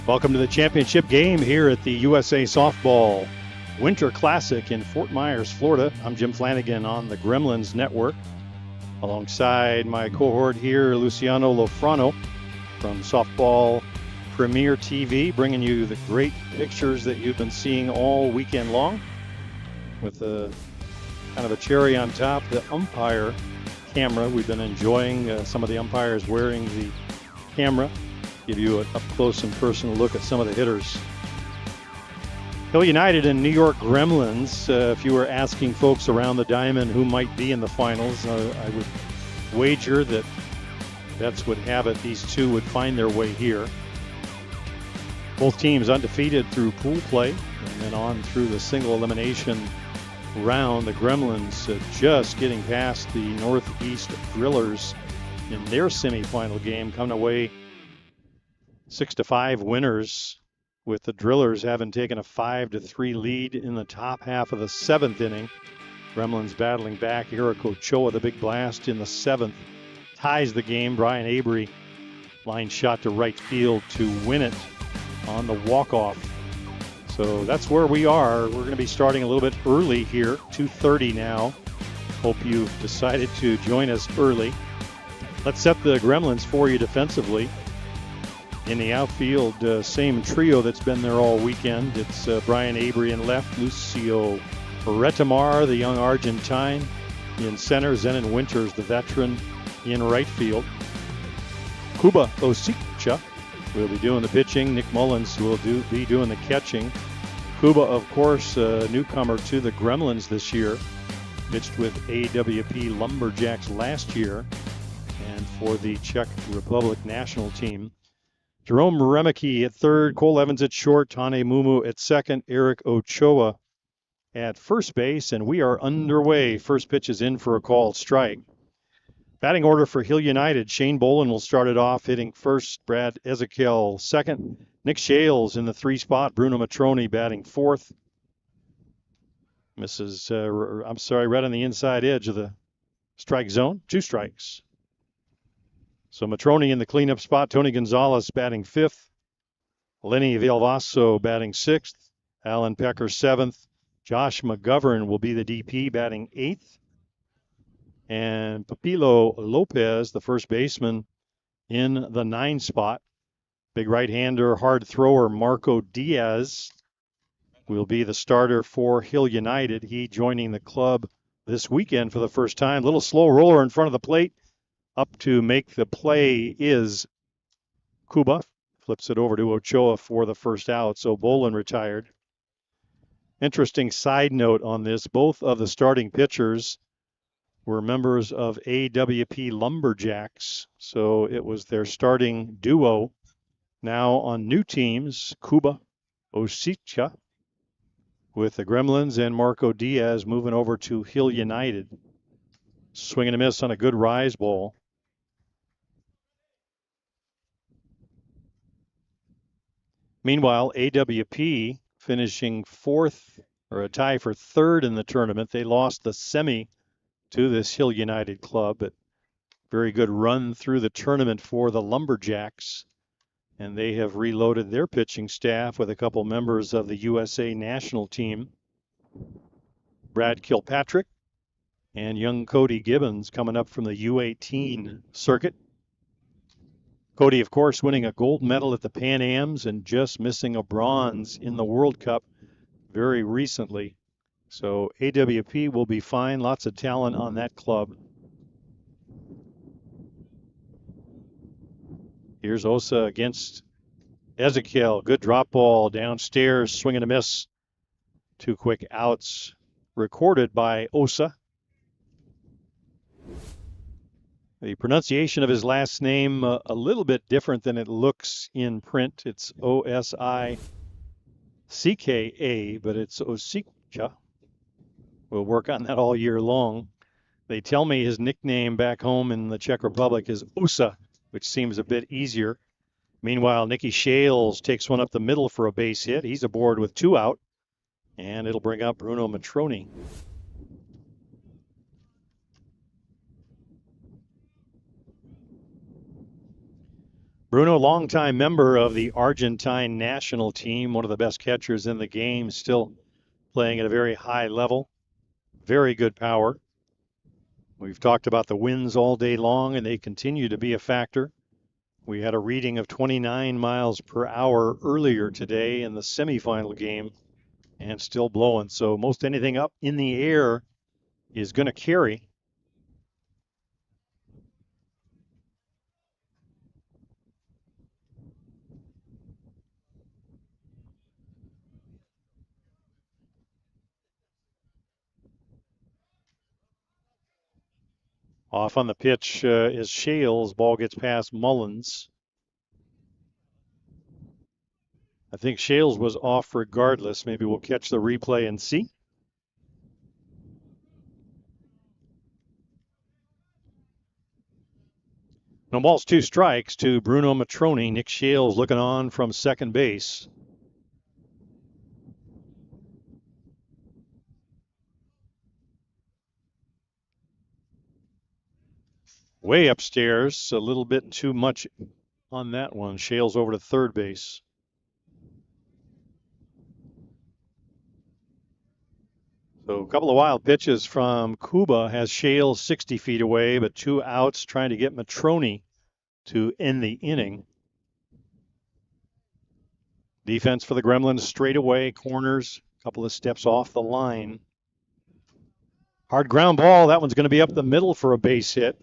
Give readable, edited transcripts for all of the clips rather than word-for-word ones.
Welcome to the championship game here at the USA Softball Winter Classic in Fort Myers, Florida. I'm Jim Flanagan on the Gremlins Network, alongside my cohort here, Luciano Lofrano from Softball Premier TV, bringing you the great pictures that you've been seeing all weekend long. With a kind of a cherry on top, the umpire camera. We've been enjoying some of the umpires wearing the camera. Give you an up-close and personal look at some of the hitters. Hill United and New York Gremlins. If you were asking folks around the diamond who might be in the finals, I would wager that bets would have it these two would find their way here. Both teams undefeated through pool play and then on through the single elimination round. The Gremlins just getting past the Northeast Drillers in their semifinal game, coming away 6-5 winners, with the Drillers having taken a 5-3 lead in the top half of the seventh inning. Gremlins battling back. Eric Ochoa, the big blast in the seventh, ties the game. Brian Avery line shot to right field to win it on the walk-off. So that's where we are. We're going to be starting a little bit early here, 2:30 now. Hope you've decided to join us early. Let's set the Gremlins for you defensively. In the outfield, same trio that's been there all weekend. It's Brian Avery in left, Lucio Retamar, the young Argentine, in center, Zenon Winters, the veteran, in right field. Cuba Osicha will be doing the pitching. Nick Mullins will be doing the catching. Cuba, of course, a newcomer to the Gremlins this year. Pitched with AWP Lumberjacks last year and for the Czech Republic national team. Jerome Remeke at third, Cole Evans at short, Tane Mumu at second, Eric Ochoa at first base, and we are underway. First pitch is in for a called strike. Batting order for Hill United. Shane Bolin will start it off, hitting first. Brad Ezekiel second. Nick Shales in the 3 spot. Bruno Matroni batting fourth. Right on the inside edge of the strike zone. 2 strikes. So Matroni in the cleanup spot. Tony Gonzalez batting 5th. Lenny Villalvaso batting 6th. Alan Pecker 7th. Josh McGovern will be the DP batting 8th. And Papilo Lopez, the first baseman, in the 9 spot. Big right-hander, hard thrower Marco Diaz will be the starter for Hill United. He joining the club this weekend for the first time. Little slow roller in front of the plate. Up to make the play is Cuba. Flips it over to Ochoa for the first out. So Bolin retired. Interesting side note on this. Both of the starting pitchers were members of AWP Lumberjacks. So it was their starting duo. Now on new teams, Cuba Osicha with the Gremlins and Marco Diaz moving over to Hill United. Swing and a miss on a good rise ball. Meanwhile, AWP finishing 4th, or a tie for 3rd in the tournament. They lost the semi to this Hill United club, but very good run through the tournament for the Lumberjacks. And they have reloaded their pitching staff with a couple members of the USA national team. Brad Kilpatrick and young Cody Gibbons coming up from the U18 circuit. Cody, of course, winning a gold medal at the Pan Ams and just missing a bronze in the World Cup very recently. So AWP will be fine. Lots of talent on that club. Here's Osa against Ezekiel. Good drop ball downstairs. Swing and a miss. 2 quick outs recorded by Osa. The pronunciation of his last name a little bit different than it looks in print. It's Osicka, but it's Osicha. We'll work on that all year long. They tell me his nickname back home in the Czech Republic is Osa, which seems a bit easier. Meanwhile, Nicky Shales takes one up the middle for a base hit. He's aboard with 2 out, and it'll bring up Bruno Matroni. Bruno, longtime member of the Argentine national team, one of the best catchers in the game, still playing at a very high level. Very good power. We've talked about the winds all day long, and they continue to be a factor. We had a reading of 29 miles per hour earlier today in the semifinal game, and still blowing. So most anything up in the air is going to carry. Off on the pitch is Shales. Ball gets past Mullins. I think Shales was off regardless. Maybe we'll catch the replay and see. No balls, 2 strikes to Bruno Matroni. Nick Shales looking on from second base. Way upstairs, a little bit too much on that one. Shales over to third base. So a couple of wild pitches from Cuba has Shales 60 feet away, but 2 outs trying to get Matroni to end the inning. Defense for the Gremlins straight away, corners, a couple of steps off the line. Hard ground ball, that one's going to be up the middle for a base hit.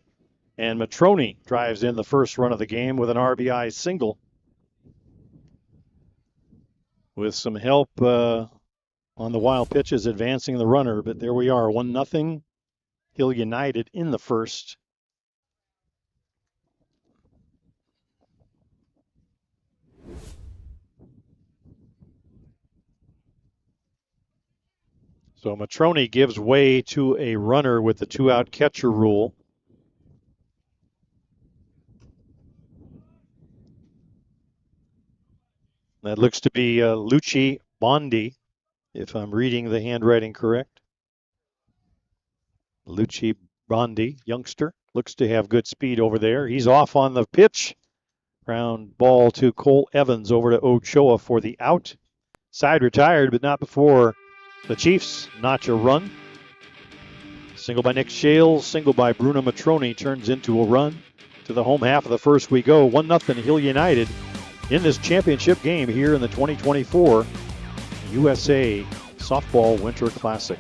And Matroni drives in the first run of the game with an RBI single. With some help on the wild pitches advancing the runner, but there we are, 1-0. Hill United in the first. So Matroni gives way to a runner with the 2-out catcher rule. That looks to be Lucci Bondi, if I'm reading the handwriting correct. Lucci Bondi, youngster, looks to have good speed over there. He's off on the pitch. Ground ball to Cole Evans over to Ochoa for the out. Side retired, but not before the Chiefs notch a run. Single by Nick Shales, single by Bruno Matroni turns into a run. To the home half of the first we go. 1-0 Hill United in this championship game here in the 2024 USA Softball Winter Classic.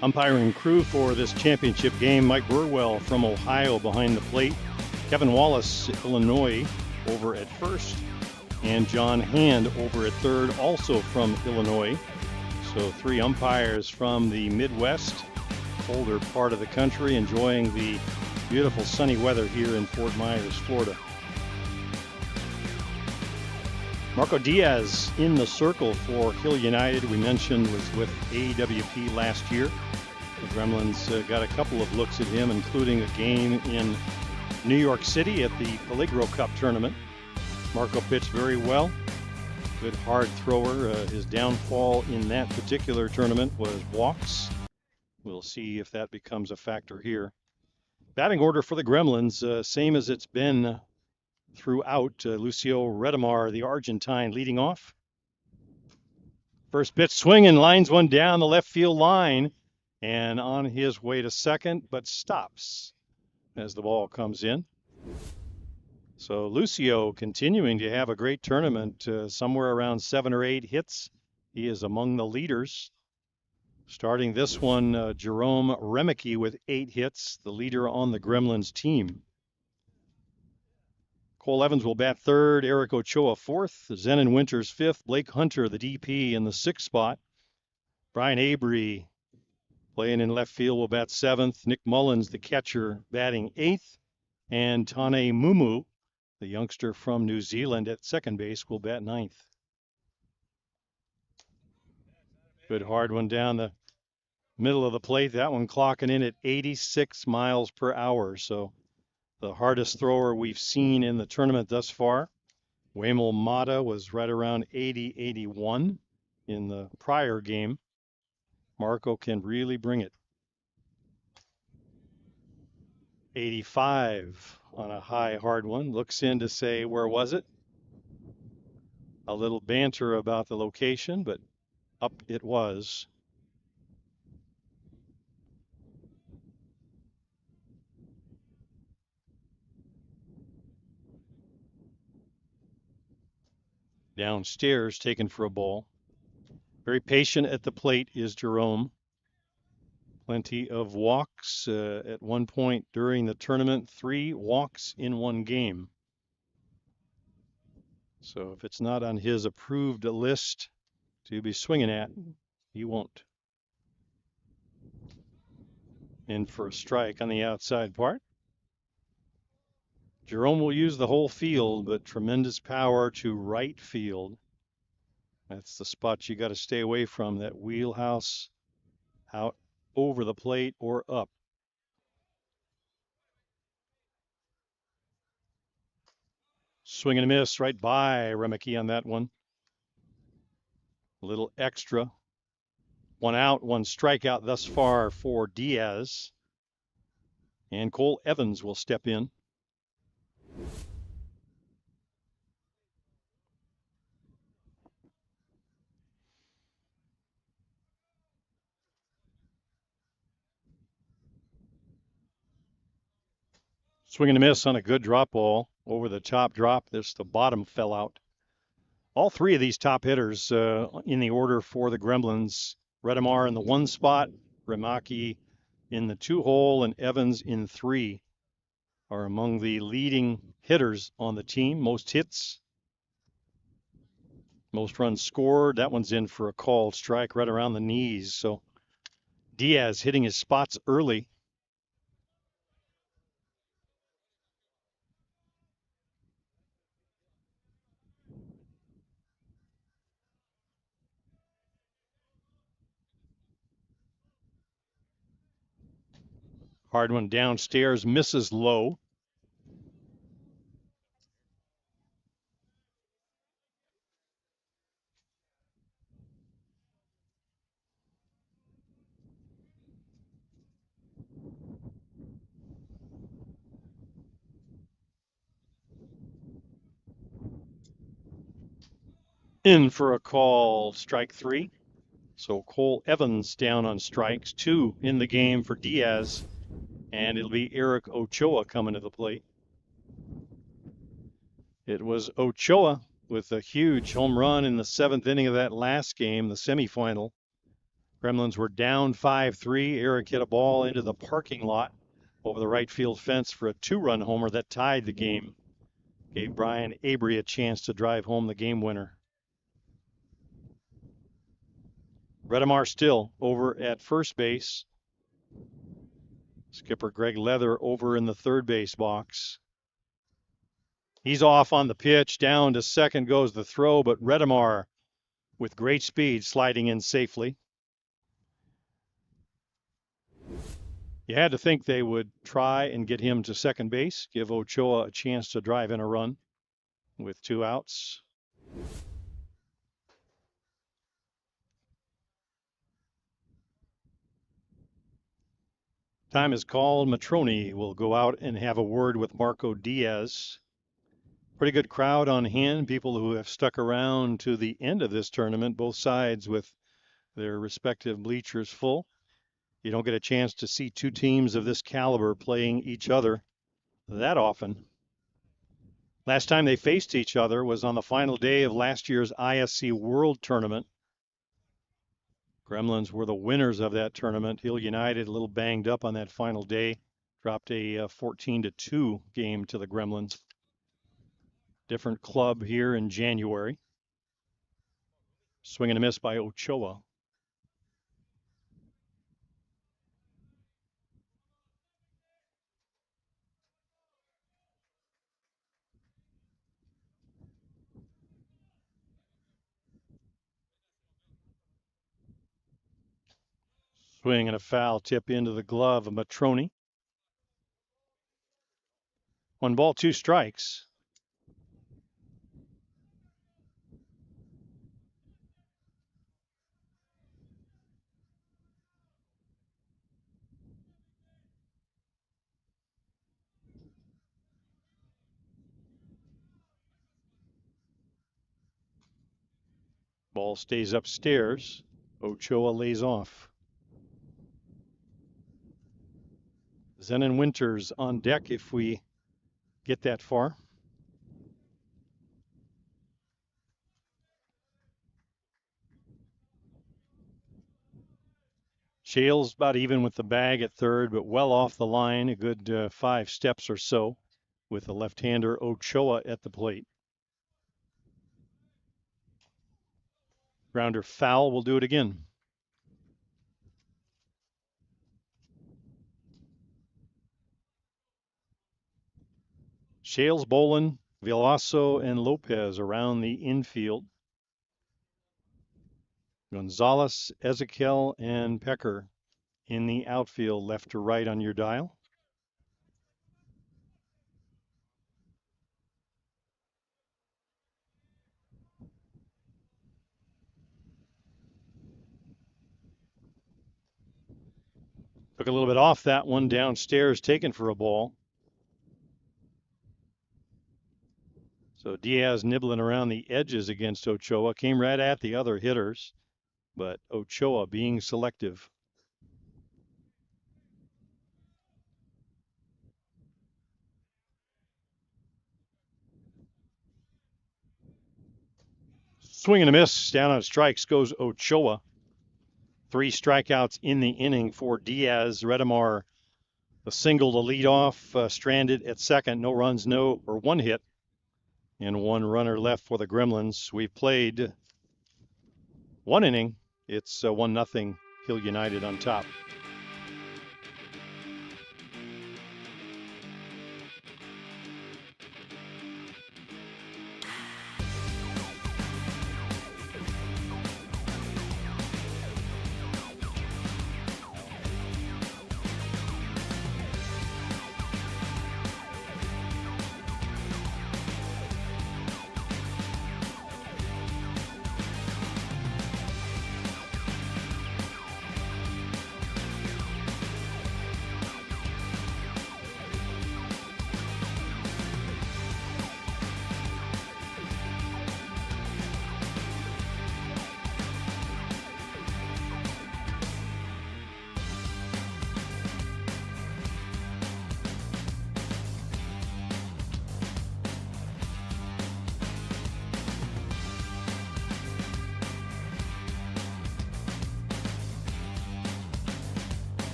Umpiring crew for this championship game, Mike Burwell from Ohio behind the plate, Kevin Wallace, Illinois, over at first, and John Hand over at third, also from Illinois. So 3 umpires from the Midwest, colder part of the country, enjoying the beautiful sunny weather here in Fort Myers, Florida. Marco Diaz in the circle for Hill United, we mentioned was with AWP last year. The Gremlins got a couple of looks at him, including a game in New York City at the Peligro Cup tournament. Marco pitched very well. Good hard thrower. His downfall in that particular tournament was walks. We'll see if that becomes a factor here. Batting order for the Gremlins, same as it's been throughout. Lucio Redemar, the Argentine, leading off. First pitch swinging, lines one down the left field line and on his way to second, but stops as the ball comes in. So Lucio continuing to have a great tournament, somewhere around 7 or 8 hits. He is among the leaders. Starting this one, Jerome Remicke with 8 hits, the leader on the Gremlins team. Cole Evans will bat third, Eric Ochoa fourth, Zenon Winters fifth, Blake Hunter, the DP, in the 6th spot. Brian Avery playing in left field will bat 7th, Nick Mullins, the catcher, batting 8th, and Tane Mumu, the youngster from New Zealand, at second base, will bat 9th. Good hard one down the middle of the plate. That one clocking in at 86 miles per hour. So the hardest thrower we've seen in the tournament thus far. Waymel Mata was right around 80, 81 in the prior game. Marco can really bring it. 85 on a high, hard one. Looks in to say, where was it? A little banter about the location, but up it was. Downstairs, taken for a ball. Very patient at the plate is Jerome. Plenty of walks. At one point during the tournament, 3 walks in one game. So if it's not on his approved list to be swinging at, he won't. In for a strike on the outside part. Jerome will use the whole field, but tremendous power to right field. That's the spot you got to stay away from, that wheelhouse out over the plate or up. Swing and a miss right by Remicke on that one. A little extra. 1 out, 1 strikeout thus far for Diaz. And Cole Evans will step in. Swing and a miss on a good drop ball. Over the top drop. The bottom fell out. All 3 of these top hitters in the order for the Gremlins. Redemar in the 1 spot, Remicke in the 2 hole, and Evans in 3 are among the leading hitters on the team. Most hits, most runs scored. That one's in for a called strike right around the knees. So Diaz hitting his spots early. Hard one downstairs, misses low. In for a call, strike 3. So Cole Evans down on strikes, 2 in the game for Diaz, and it'll be Eric Ochoa coming to the plate. It was Ochoa with a huge home run in the 7th inning of that last game, the semifinal. Gremlins were down 5-3. Eric hit a ball into the parking lot over the right field fence for a 2-run homer that tied the game. Gave Brian Avery a chance to drive home the game winner. Redemar still over at first base. Skipper Greg Leather over in the third base box. He's off on the pitch. Down to second goes the throw, but Redemar with great speed sliding in safely. You had to think they would try and get him to second base, give Ochoa a chance to drive in a run with 2 outs. Time is called. Matrone will go out and have a word with Marco Diaz. Pretty good crowd on hand, people who have stuck around to the end of this tournament, both sides with their respective bleachers full. You don't get a chance to see two teams of this caliber playing each other that often. Last time they faced each other was on the final day of last year's ISC World Tournament. Gremlins were the winners of that tournament. Hill United a little banged up on that final day, dropped a 14-2 game to the Gremlins. Different club here in January. Swing and a miss by Ochoa. Swing and a foul tip into the glove of Matroni. 1 ball, 2 strikes. Ball stays upstairs. Ochoa lays off. Zen and Winters on deck if we get that far. Shales about even with the bag at third, but well off the line, a good 5 steps or so, with the left-hander Ochoa at the plate. Grounder foul, will do it again. Shales, Bolin, Veloso, and Lopez around the infield. Gonzalez, Ezekiel, and Pecker in the outfield, left to right on your dial. Took a little bit off that one downstairs, taken for a ball. So Diaz nibbling around the edges against Ochoa, came right at the other hitters, but Ochoa being selective. Swing and a miss, down on strikes goes Ochoa. 3 strikeouts in the inning for Diaz. Redemar, the single to lead off, stranded at second, no runs, no, or 1 hit, and 1 runner left for the Gremlins. We've played 1 inning. It's 1-0 Hill United on top.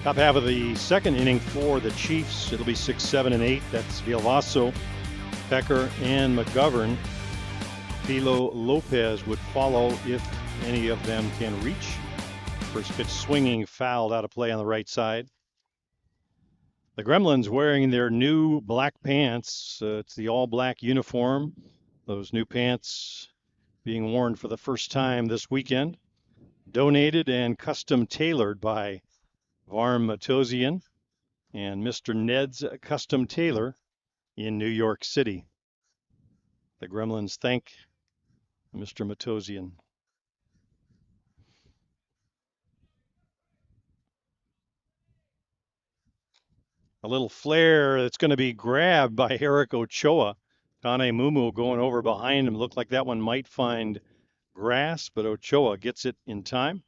Top half of the second inning for the Chiefs. It'll be 6, 7, and 8. That's Villalbazo, Becker, and McGovern. Filo Lopez would follow if any of them can reach. First pitch swinging, fouled out of play on the right side. The Gremlins wearing their new black pants. It's the all-black uniform. Those new pants being worn for the first time this weekend. Donated and custom tailored by Varm Matosian and Mr. Ned's Custom Tailor in New York City. The Gremlins thank Mr. Matosian. A little flare that's going to be grabbed by Eric Ochoa. Tane Mumu going over behind him. Looked like that one might find grass, but Ochoa gets it in time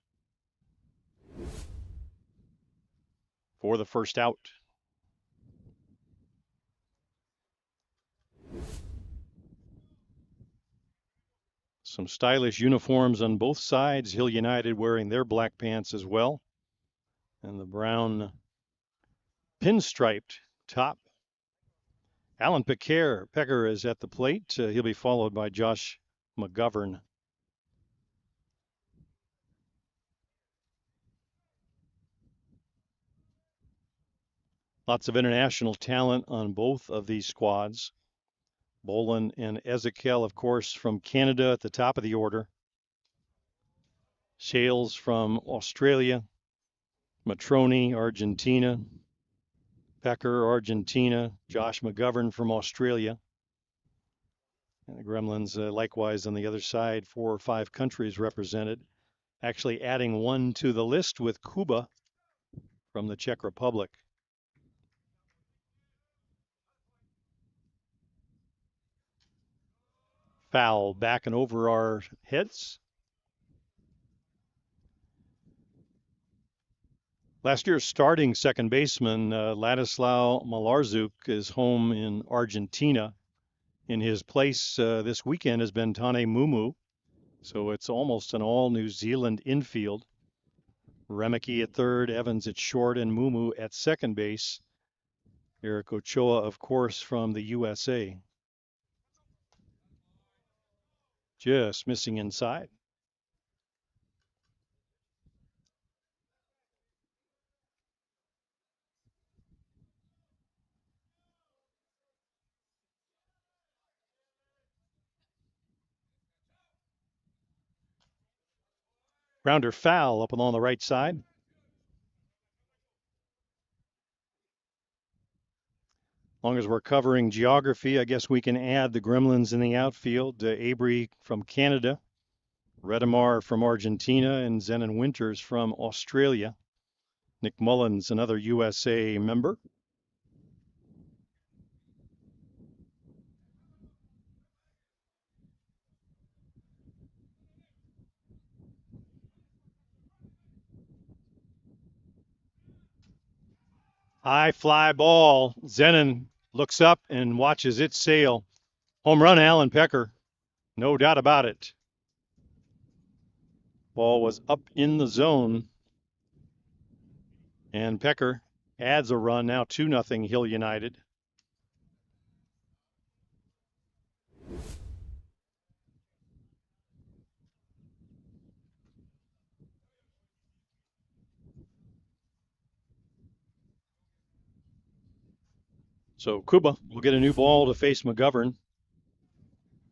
for the first out. Some stylish uniforms on both sides. Hill United wearing their black pants as well. And the brown pinstriped top. Alan Pecker is at the plate. He'll be followed by Josh McGovern. Lots of international talent on both of these squads. Bolin and Ezekiel, of course, from Canada at the top of the order. Shales from Australia. Matroni, Argentina. Pecker, Argentina. Josh McGovern from Australia. And the Gremlins, likewise on the other side, 4 or 5 countries represented. Actually adding one to the list with Kuba from the Czech Republic. Foul back and over our heads. Last year's starting second baseman, Ladislao Malarczuk, is home in Argentina. In his place this weekend has been Tane Mumu. So it's almost an all New Zealand infield. Remeke at third, Evans at short, and Mumu at second base. Eric Ochoa, of course, from the USA. Just missing inside. Grounder foul up along the right side. As long as we're covering geography, I guess we can add the Gremlins in the outfield. Abry from Canada, Redemar from Argentina, and Zenon Winters from Australia. Nick Mullins, another USA member. High fly ball. Zenon looks up and watches it sail. Home run, Alan Pecker. No doubt about it. Ball was up in the zone. And Pecker adds a run, now 2-0 Hill United. So Kuba will get a new ball to face McGovern.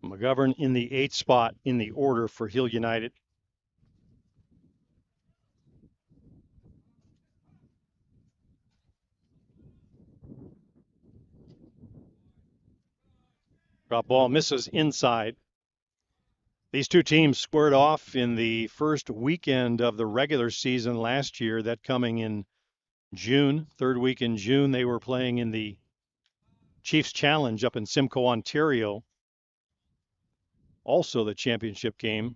McGovern in the 8th spot in the order for Hill United. Drop ball misses inside. These two teams squared off in the first weekend of the regular season last year, that coming in June, third week in June. They were playing in the Chiefs Challenge up in Simcoe, Ontario. Also the championship game.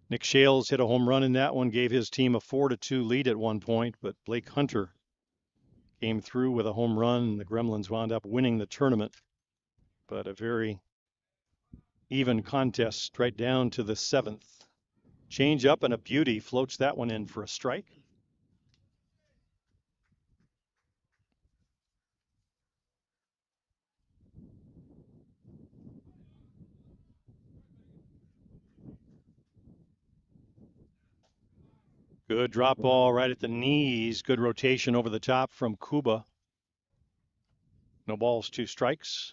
Nick Shales hit a home run in that one, gave his team a 4-2 lead at one point, but Blake Hunter came through with a home run, and the Gremlins wound up winning the tournament. But a very even contest right down to the 7th. Change up and a beauty, floats that one in for a strike. Good drop ball right at the knees. Good rotation over the top from Kuba. No balls, 2 strikes.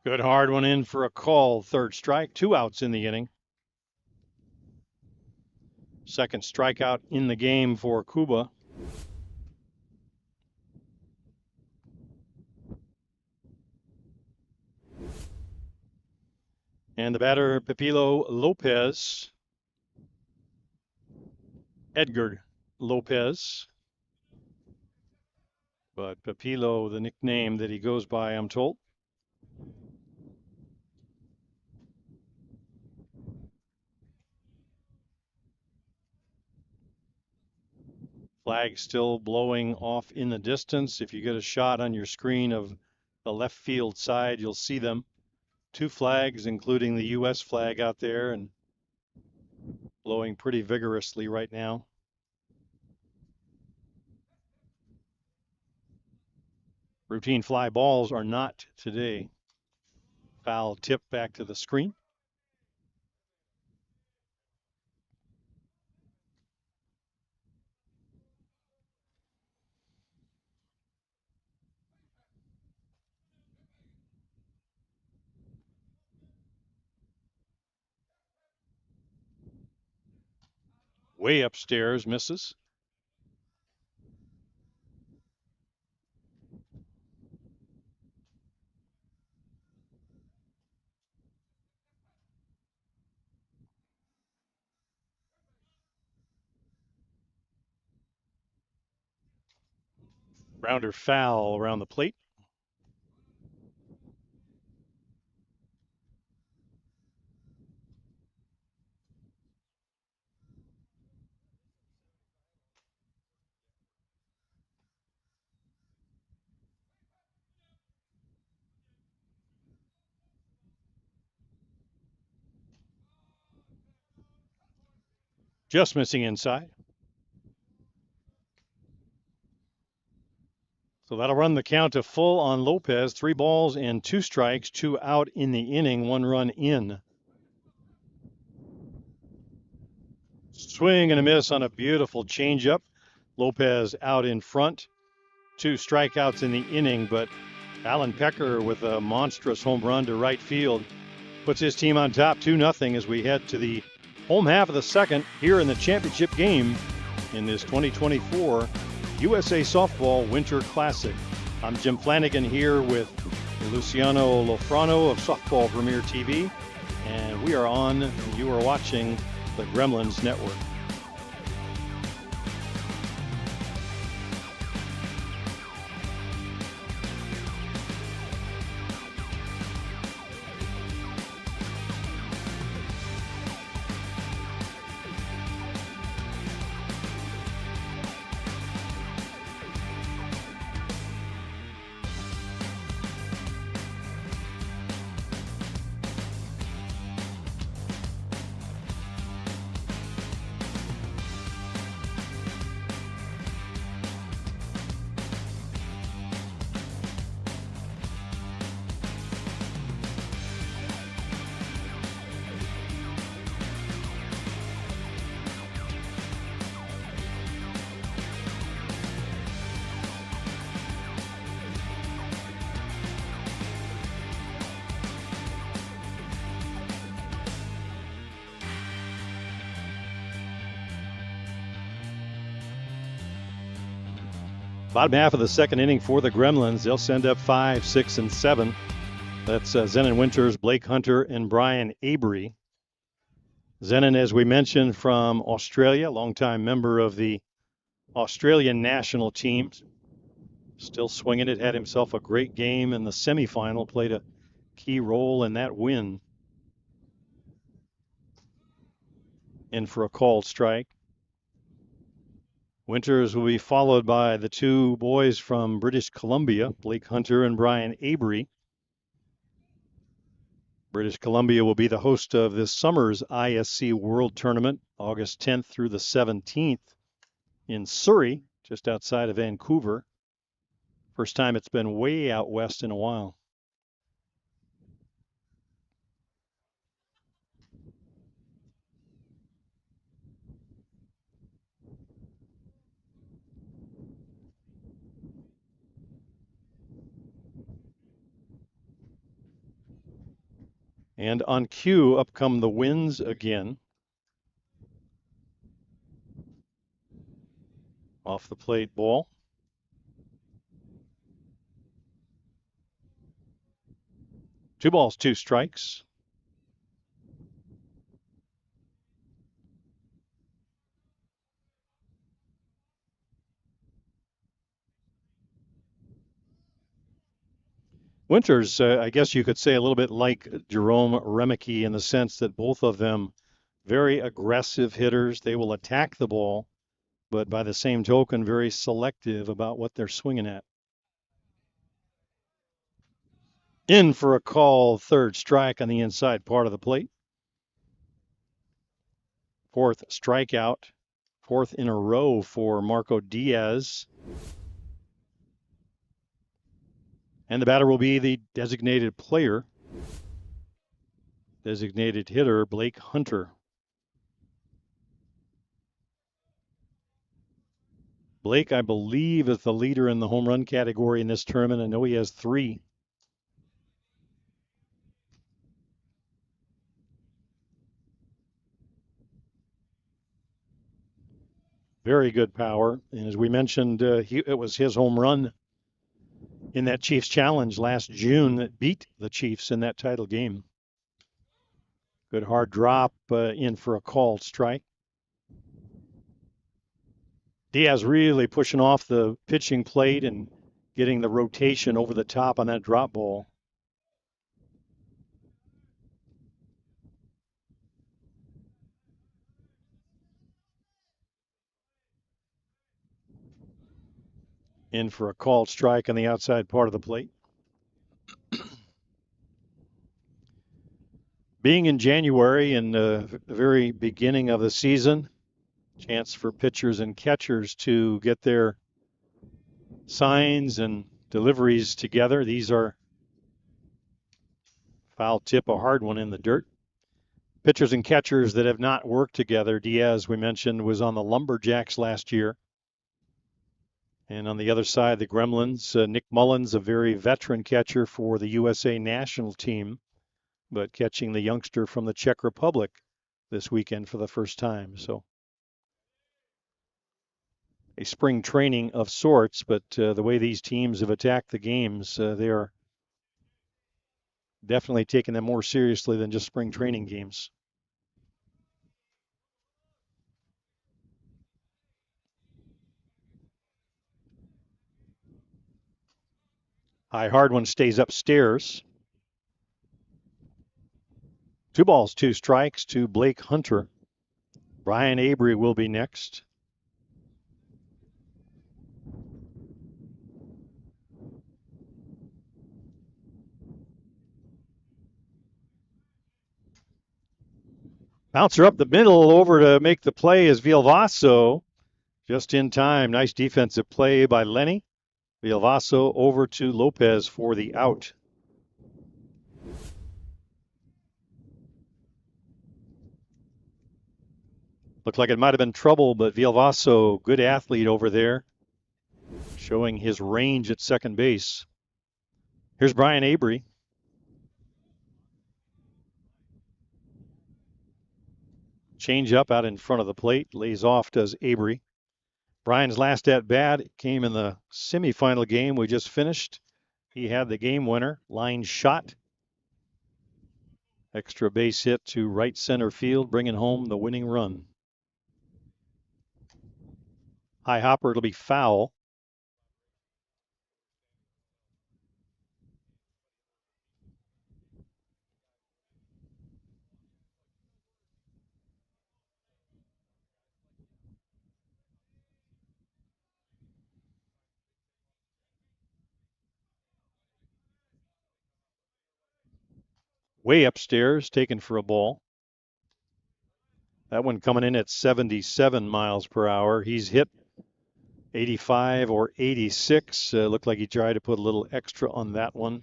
Good hard one in for a call. 3rd strike. 2 outs in the inning. 2nd strikeout in the game for Kuba. And the batter, Pepilo Lopez. Edgar Lopez. But Pepilo, the nickname that he goes by, I'm told. Flag still blowing off in the distance. If you get a shot on your screen of the left field side, you'll see them. Two flags, including the U.S. flag out there, and blowing pretty vigorously right now. Routine fly balls are not today. Foul tip back to the screen. Way upstairs, misses. Rounder foul around the plate. Just missing inside. So that'll run the count to full on Lopez. 3 balls and 2 strikes, 2 out in the inning, 1 run in. Swing and a miss on a beautiful changeup. Lopez out in front. 2 strikeouts in the inning, but Alan Pecker with a monstrous home run to right field puts his team on top 2-0 as we head to the home half of the second here in the championship game in this 2024 USA Softball Winter Classic. I'm Jim Flanagan here with Luciano Lofrano of Softball Premier TV, and we are on, you are watching the Gremlins Network. Bottom half of the second inning for the Gremlins. They'll send up 5, 6, and 7. That's Zenon Winters, Blake Hunter, and Brian Avery. Zenon, as we mentioned, from Australia, longtime member of the Australian national team. Still swinging it, had himself a great game in the semifinal, played a key role in that win. In for a called strike. Winters will be followed by the 2 boys from British Columbia, Blake Hunter and Brian Avery. British Columbia will be the host of this summer's ISC World Tournament, August 10th through the 17th in Surrey, just outside of Vancouver. First time it's been way out west in a while. And on cue, up come the winds again. Off the plate ball. Two balls, 2 strikes. Winters, I guess you could say a little bit like Jerome Remeke in the sense that both of them very aggressive hitters. They will attack the ball, but by the same token, very selective about what they're swinging at. In for a call, third strike on the inside part of the plate. Fourth strikeout, fourth in a row for Marco Diaz. And the batter will be the designated player, designated hitter, Blake Hunter. Blake, I believe, is the leader in the home run category in this tournament. I know he has 3. Very good power. And as we mentioned, it was his home run in that Chiefs Challenge last June that beat the Chiefs in that title game. Good hard drop in for a called strike. Diaz really pushing off the pitching plate and getting the rotation over the top on that drop ball. In for a called strike on the outside part of the plate. Being in January and the very beginning of the season, chance for pitchers and catchers to get their signs and deliveries together. These are foul tip, a hard one in the dirt. Pitchers and catchers that have not worked together. Diaz, we mentioned, was on the Lumberjacks last year. And on the other side, the Gremlins, Nick Mullins, a very veteran catcher for the USA national team, but catching the youngster from the Czech Republic this weekend for the first time. So a spring training of sorts, but the way these teams have attacked the games, they are definitely taking them more seriously than just spring training games. High hard one stays upstairs. 2 balls, 2 strikes to Blake Hunter. Brian Avery will be next. Bouncer up the middle over to make the play is Vilvaso. Just in time. Nice defensive play by Lenny. Vilvaso over to Lopez for the out. Looked like it might have been trouble, but Vilvaso, good athlete over there, showing his range at second base. Here's Brian Avery. Change up out in front of the plate. Lays off, does Avery. Brian's last at bat came in the semifinal game we just finished. He had the game winner, line shot. Extra base hit to right center field, bringing home the winning run. High hopper, it'll be foul. Way upstairs, taken for a ball. That one coming in at 77 miles per hour. He's hit 85 or 86. Looked like he tried to put a little extra on that one.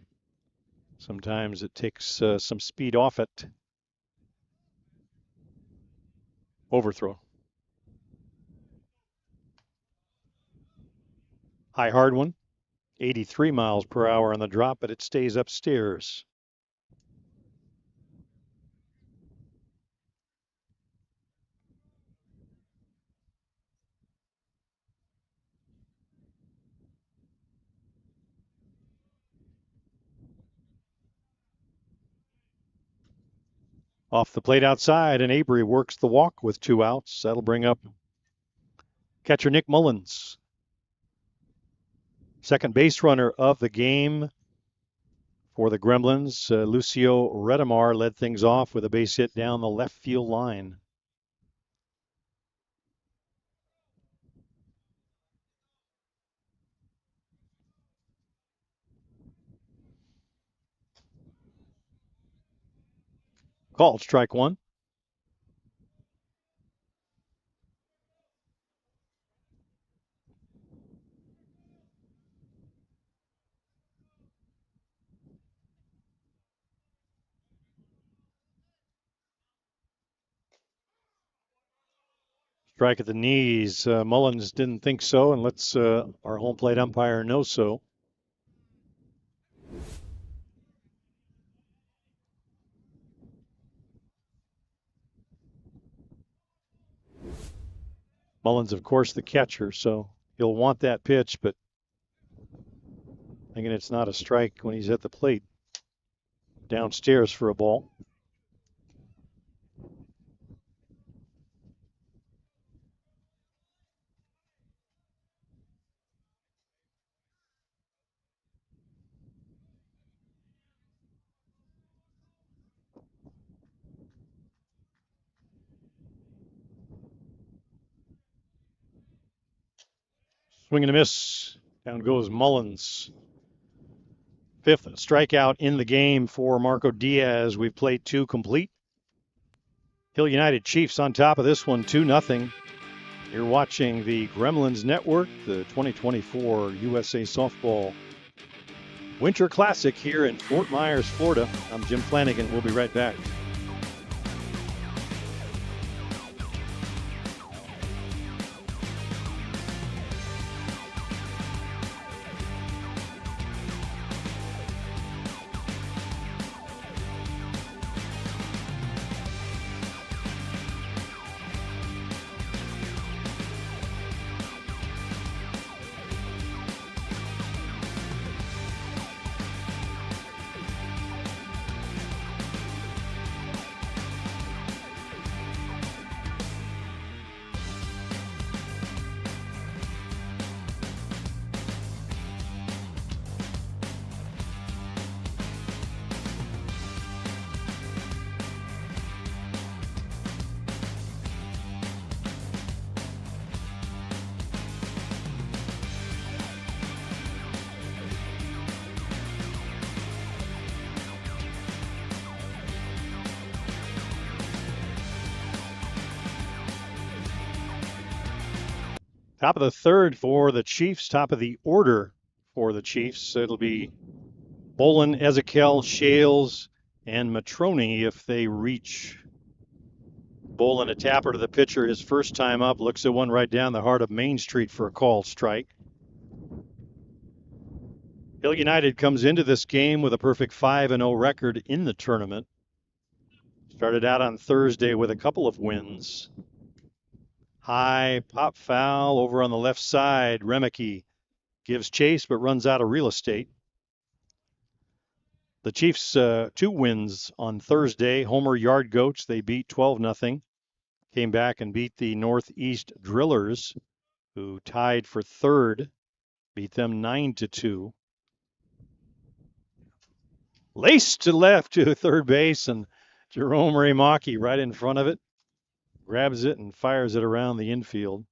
Sometimes it takes some speed off it. Overthrow. High hard one. 83 miles per hour on the drop, but it stays upstairs. Off the plate outside, and Avery works the walk with 2 outs. That'll bring up catcher Nick Mullins. Second base runner of the game For the Gremlins, Lucio Redemar led things off with a base hit down the left field line. Called strike one. Strike at the knees. Mullins didn't think so and lets our home plate umpire know so. Mullins, of course, the catcher, so he'll want that pitch, but thinking it's not a strike when he's at the plate. Downstairs for a ball. Swing and a miss. Down goes Mullins. Fifth strikeout in the game for Marco Diaz. We've played two complete. Hill United Chiefs on top of this one, 2-0. You're watching the Gremlins Network, the 2024 USA Softball Winter Classic here in Fort Myers, Florida. I'm Jim Flanagan. We'll be right back. Top of the third for the Chiefs, top of the order for the Chiefs. It'll be Bolin, Ezekiel, Shales, and Matroni if they reach. Bolin, a tapper to the pitcher his first time up, looks at one right down the heart of Main Street for a called strike. Hill United comes into this game with a perfect 5-0 record in the tournament. Started out on Thursday with a couple of wins. High pop foul over on the left side. Remeke gives chase but runs out of real estate. The Chiefs 2 wins on Thursday. Homer Yard Goats, they beat 12-0. Came back and beat the Northeast Drillers, who tied for third. Beat them 9-2. Laced to left to third base, and Jerome Raymaki right in front of it. Grabs it and fires it around the infield.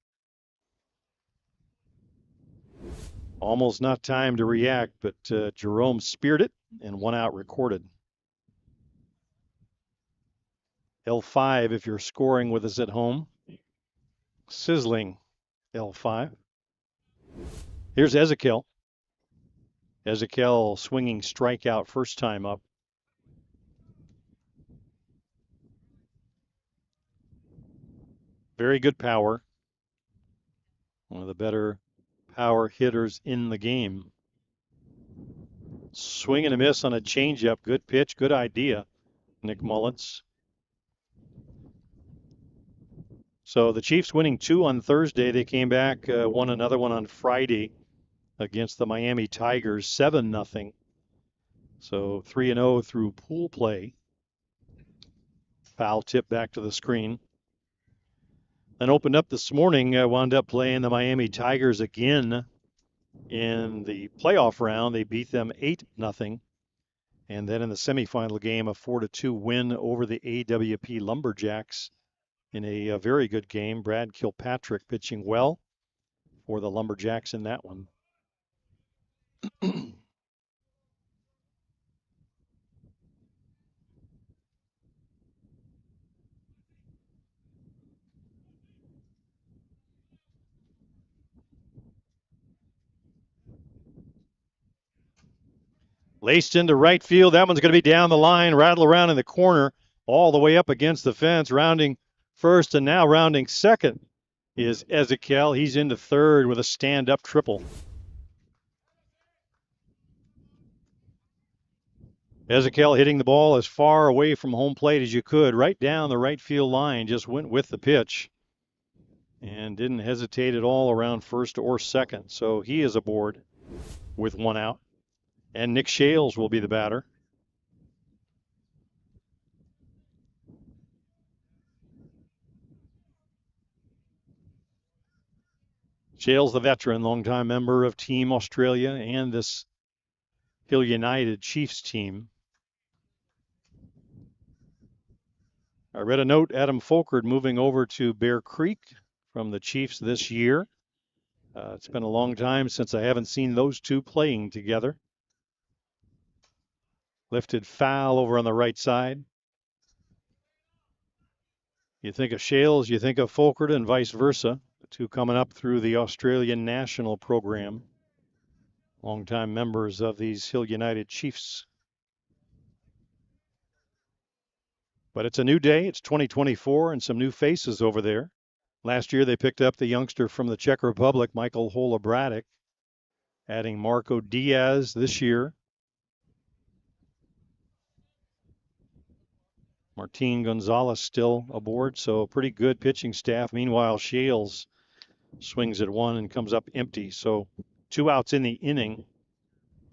Almost not time to react, but Jerome speared it and 1 out recorded. L5 if you're scoring with us at home. Sizzling L5. Here's Ezekiel. Ezekiel swinging strikeout first time up. Very good power. One of the better power hitters in the game. Swing and a miss on a changeup. Good pitch, good idea, Nick Mullins. So the Chiefs winning 2 on Thursday. They came back, won another one on Friday against the Miami Tigers, 7-0. So 3-0 through pool play. Foul tip back to the screen. Then opened up this morning, wound up playing the Miami Tigers again in the playoff round. They beat them 8-0. And then in the semifinal game, a 4-2 win over the AWP Lumberjacks in a very good game. Brad Kilpatrick pitching well for the Lumberjacks in that one. Laced into right field. That one's going to be down the line, rattle around in the corner, all the way up against the fence, rounding first and now rounding second is Ezekiel. He's into third with a stand-up triple. Ezekiel hitting the ball as far away from home plate as you could, right down the right field line, just went with the pitch and didn't hesitate at all around first or second. So he is aboard with one out. And Nick Shales will be the batter. Shales, the veteran, longtime member of Team Australia and this Hill United Chiefs team. I read a note, Adam Folkert moving over to Bear Creek from the Chiefs this year. It's been a long time since I haven't seen those two playing together. Lifted foul over on the right side. You think of Shales, you think of Folkert, and vice versa. The two coming up through the Australian national program. Longtime members of these Hill United Chiefs. But it's a new day. It's 2024 and some new faces over there. Last year they picked up the youngster from the Czech Republic, Michael Holobratic, adding Marco Diaz this year. Martin Gonzalez still aboard, so a pretty good pitching staff. Meanwhile, Shales swings at one and comes up empty. So 2 outs in the inning.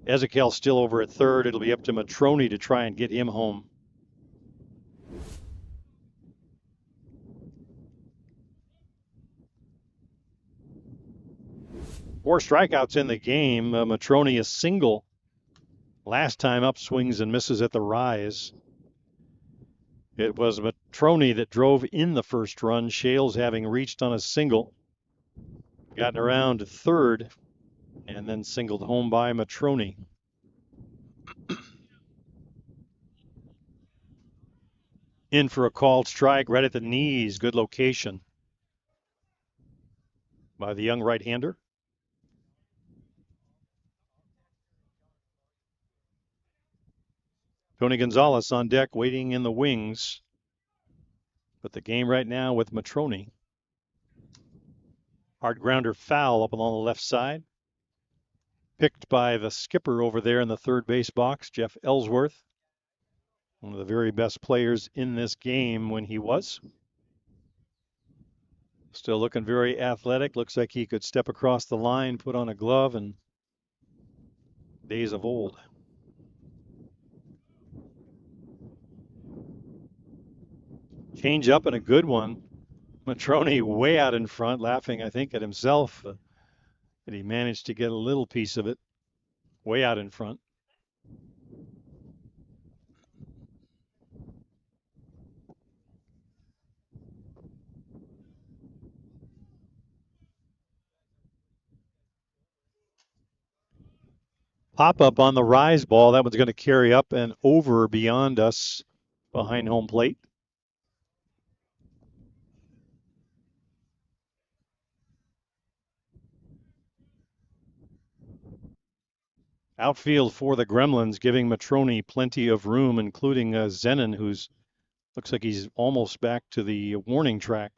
Ezekiel still over at third. It'll be up to Matroni to try and get him home. 4 strikeouts in the game. Matroni a single. Last time up, swings and misses at the rise. It was Matroni that drove in the first run. Shales having reached on a single. Gotten around to third and then singled home by Matroni. In for a called strike right at the knees. Good location by the young right-hander. Tony Gonzalez on deck waiting in the wings. But the game right now with Matroni. Hard grounder foul up along the left side. Picked by the skipper over there in the third base box, Jeff Ellsworth. One of the very best players in this game when he was. Still looking very athletic. Looks like he could step across the line, put on a glove, and days of old. Change up and a good one. Matroni way out in front, laughing, I think, at himself that he managed to get a little piece of it. Way out in front. Pop up on the rise ball. That one's going to carry up and over beyond us behind home plate. Outfield for the Gremlins, giving Matroni plenty of room, including Zenon, who's looks like he's almost back to the warning track.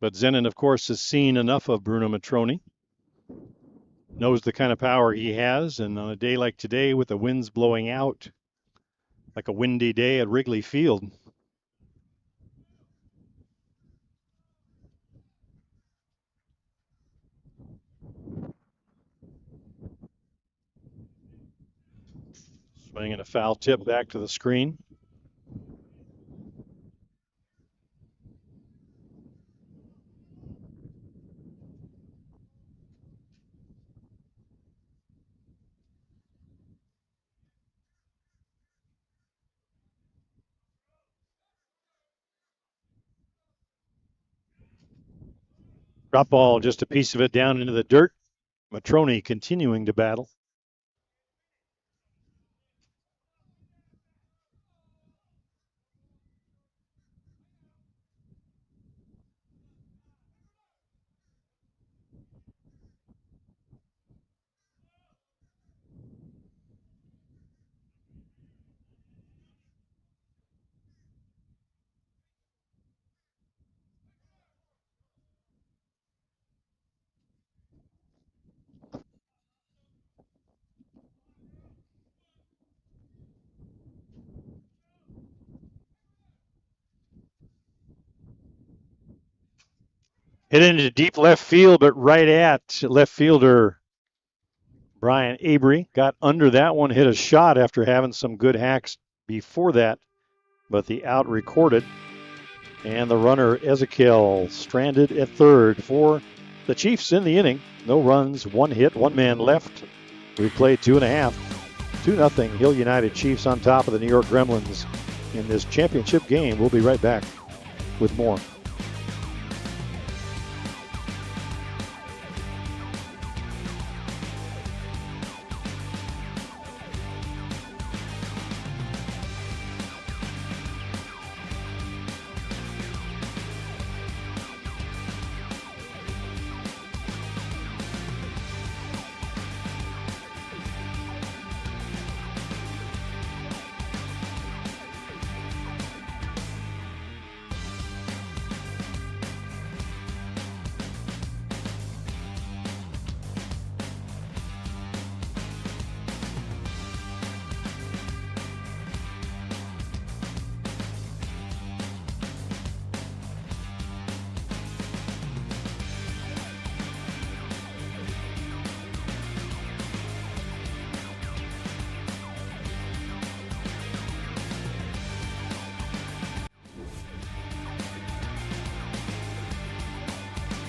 But Zenon, of course, has seen enough of Bruno Matroni. Knows the kind of power he has, and on a day like today with the winds blowing out, like a windy day at Wrigley Field, swinging a foul tip back to the screen. Drop ball, just a piece of it down into the dirt. Matrone continuing to battle. Hit into deep left field, but right at left fielder Brian Avery. Got under that one, hit a shot after having some good hacks before that, but the out recorded. And the runner, Ezekiel, stranded at third for the Chiefs in the inning. No runs, one hit, one man left. We played 2.5. 2-0 Hill United Chiefs on top of the New York Gremlins in this championship game. We'll be right back with more.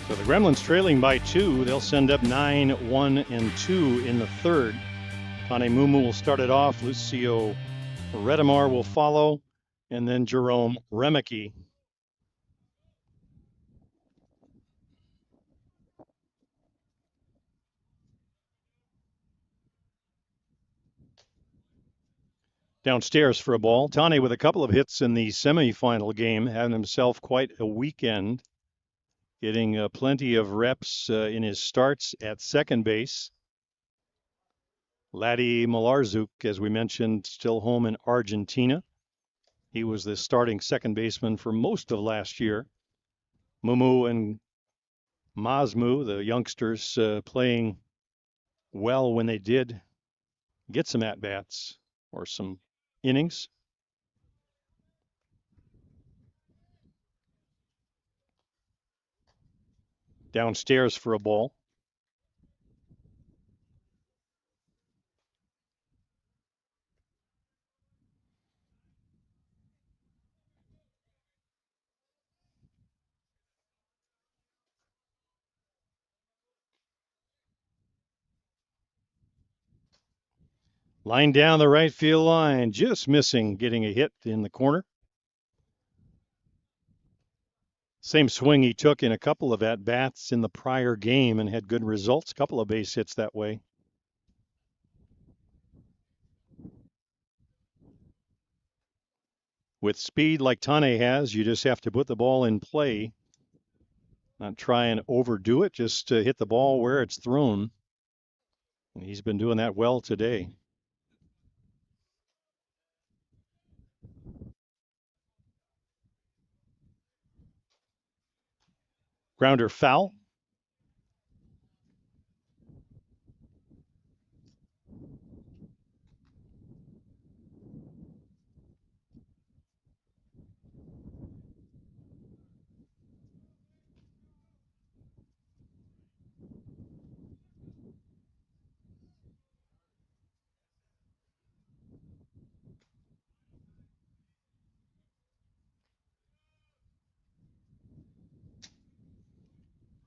So the Gremlins trailing by 2. They'll send up 9, 1, and 2 in the third. Tane Mumu will start it off. Lucio Redamar will follow. And then Jerome Remeke. Downstairs for a ball. Tane with a couple of hits in the semifinal game, having himself quite a weekend. Getting plenty of reps in his starts at second base. Laddie Malarczuk, as we mentioned, still home in Argentina. He was the starting second baseman for most of last year. Mumu and Masmu, the youngsters, playing well when they did get some at-bats or some innings. Downstairs for a ball. Line down the right field line, just missing getting a hit in the corner. Same swing he took in a couple of at-bats in the prior game and had good results. A couple of base hits that way. With speed like Tane has, you just have to put the ball in play. Not try and overdo it, just to hit the ball where it's thrown. And he's been doing that well today. Grounder foul.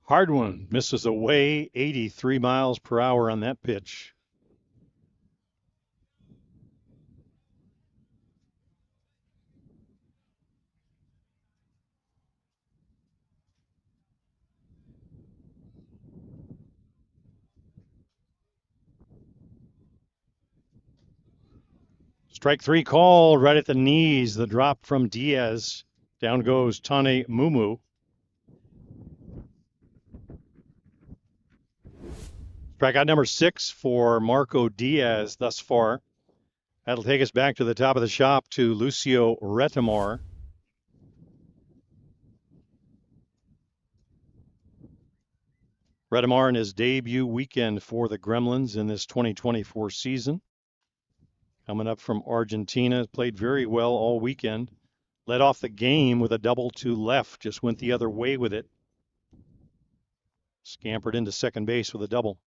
Hard one. Misses away 83 miles per hour on that pitch. Strike three called right at the knees. The drop from Diaz. Down goes Tane Mumu. Strikeout number 6 for Marco Diaz thus far. That'll take us back to the top of the shop to Lucio Retamar. Retamar in his debut weekend for the Gremlins in this 2024 season. Coming up from Argentina, played very well all weekend. Led off the game with a double to left, just went the other way with it. Scampered into second base with a double.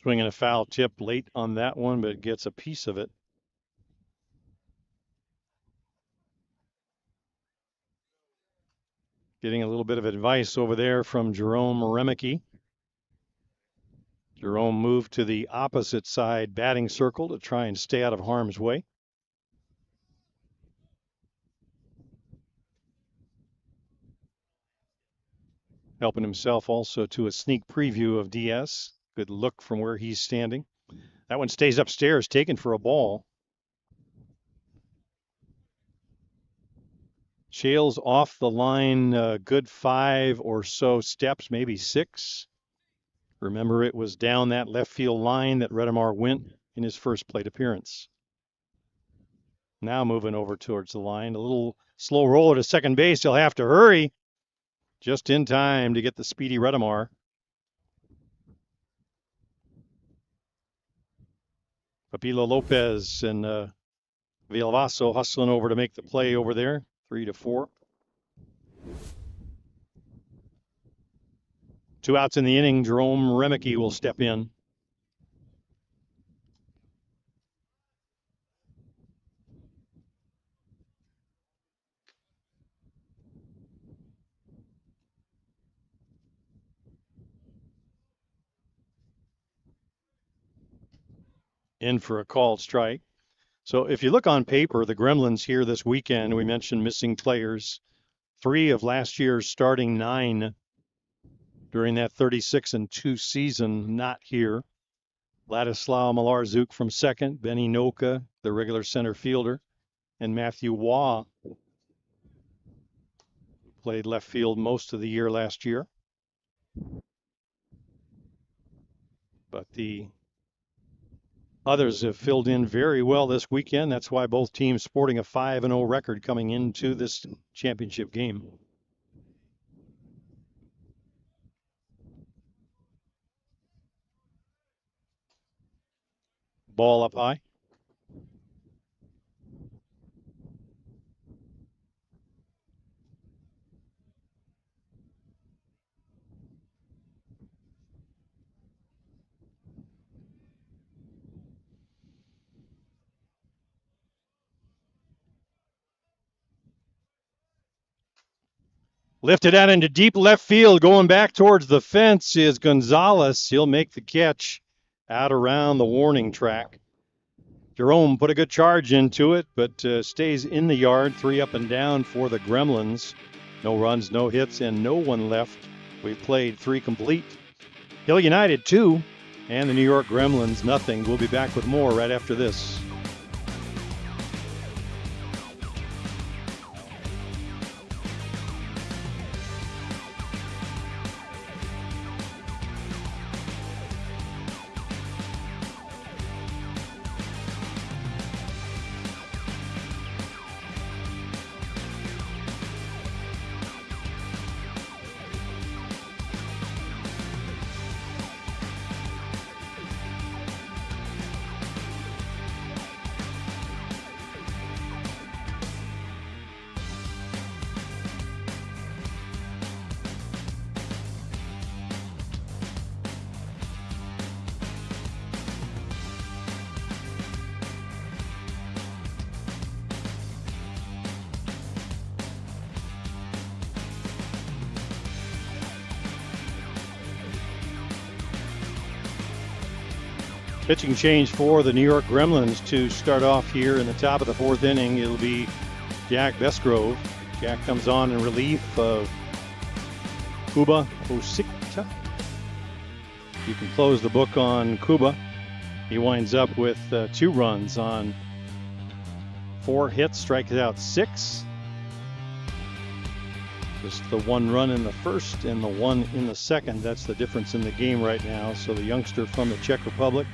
Swinging a foul tip late on that one, but gets a piece of it. Getting a little bit of advice over there from Jerome Remeke. Jerome moved to the opposite side batting circle to try and stay out of harm's way. Helping himself also to a sneak preview of Diaz. Good look from where he's standing. That one stays upstairs, taken for a ball. Shales off the line, good 5 or so steps, maybe 6. Remember, it was down that left field line that Retamar went in his first plate appearance. Now moving over towards the line. A little slow roller to second base. He'll have to hurry. Just in time to get the speedy Retamar. Papilo Lopez and Villalbazo hustling over to make the play over there. 3-4. 2 outs in the inning. Jerome Remeke will step in. In for a called strike. So if you look on paper, the Gremlins here this weekend, we mentioned missing players. 3 of last year's starting 9 during that 36-2 season not here. Ladislao Malarczuk from second, Benny Noka, the regular center fielder, and Matthew Waugh played left field most of the year last year. But the others have filled in very well this weekend. That's why both teams sporting a 5-0 record coming into this championship game. Ball up high. Lifted out into deep left field, going back towards the fence is Gonzalez. He'll make the catch out around the warning track. Jerome put a good charge into it, but stays in the yard. 3 up and down for the Gremlins. No runs, no hits, and no one left. We've played 3 complete. Hill United 2, and the New York Gremlins nothing. We'll be back with more right after this. Pitching change for the New York Gremlins to start off here in the top of the fourth inning. It'll be Jack Besgrove. Jack comes on in relief of Kuba Osikta. You can close the book on Kuba. He winds up with 2 runs on 4 hits, strikes out 6. Just the 1 run in the first and the 1 in the second. That's the difference in the game right now. So the youngster from the Czech Republic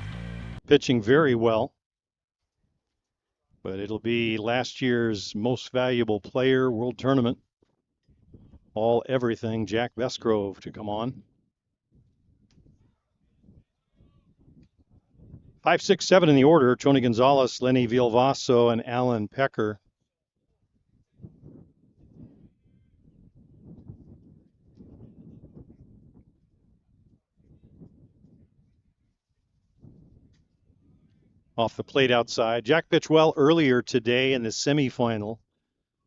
pitching very well. But it'll be last year's most valuable player, World Tournament, all everything, Jack Besgrove to come on. 5, 6, 7 in the order. Tony Gonzalez, Lenny Vilvaso, and Alan Pecker. Off the plate outside. Jack pitched well earlier today in the semifinal.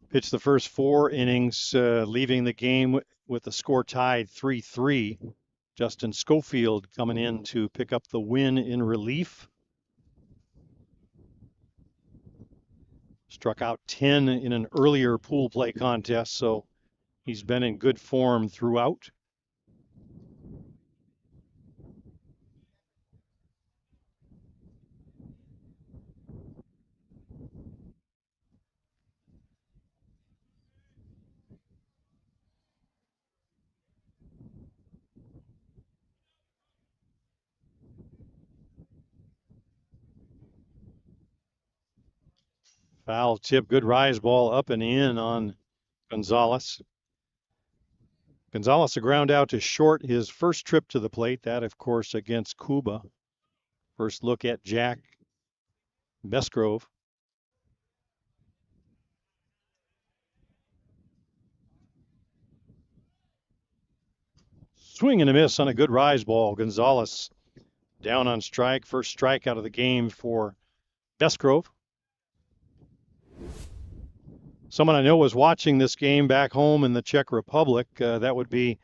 Pitched the first 4 innings, leaving the game with the score tied 3-3. Justin Schofield coming in to pick up the win in relief. Struck out 10 in an earlier pool play contest, so he's been in good form throughout. Foul tip, good rise ball up and in on Gonzalez. Gonzalez a ground out to short his first trip to the plate. That, of course, against Cuba. First look at Jack Besgrove. Swing and a miss on a good rise ball. Gonzalez down on strike. First strikeout of the game for Besgrove. Someone I know was watching this game back home in the Czech Republic. That would be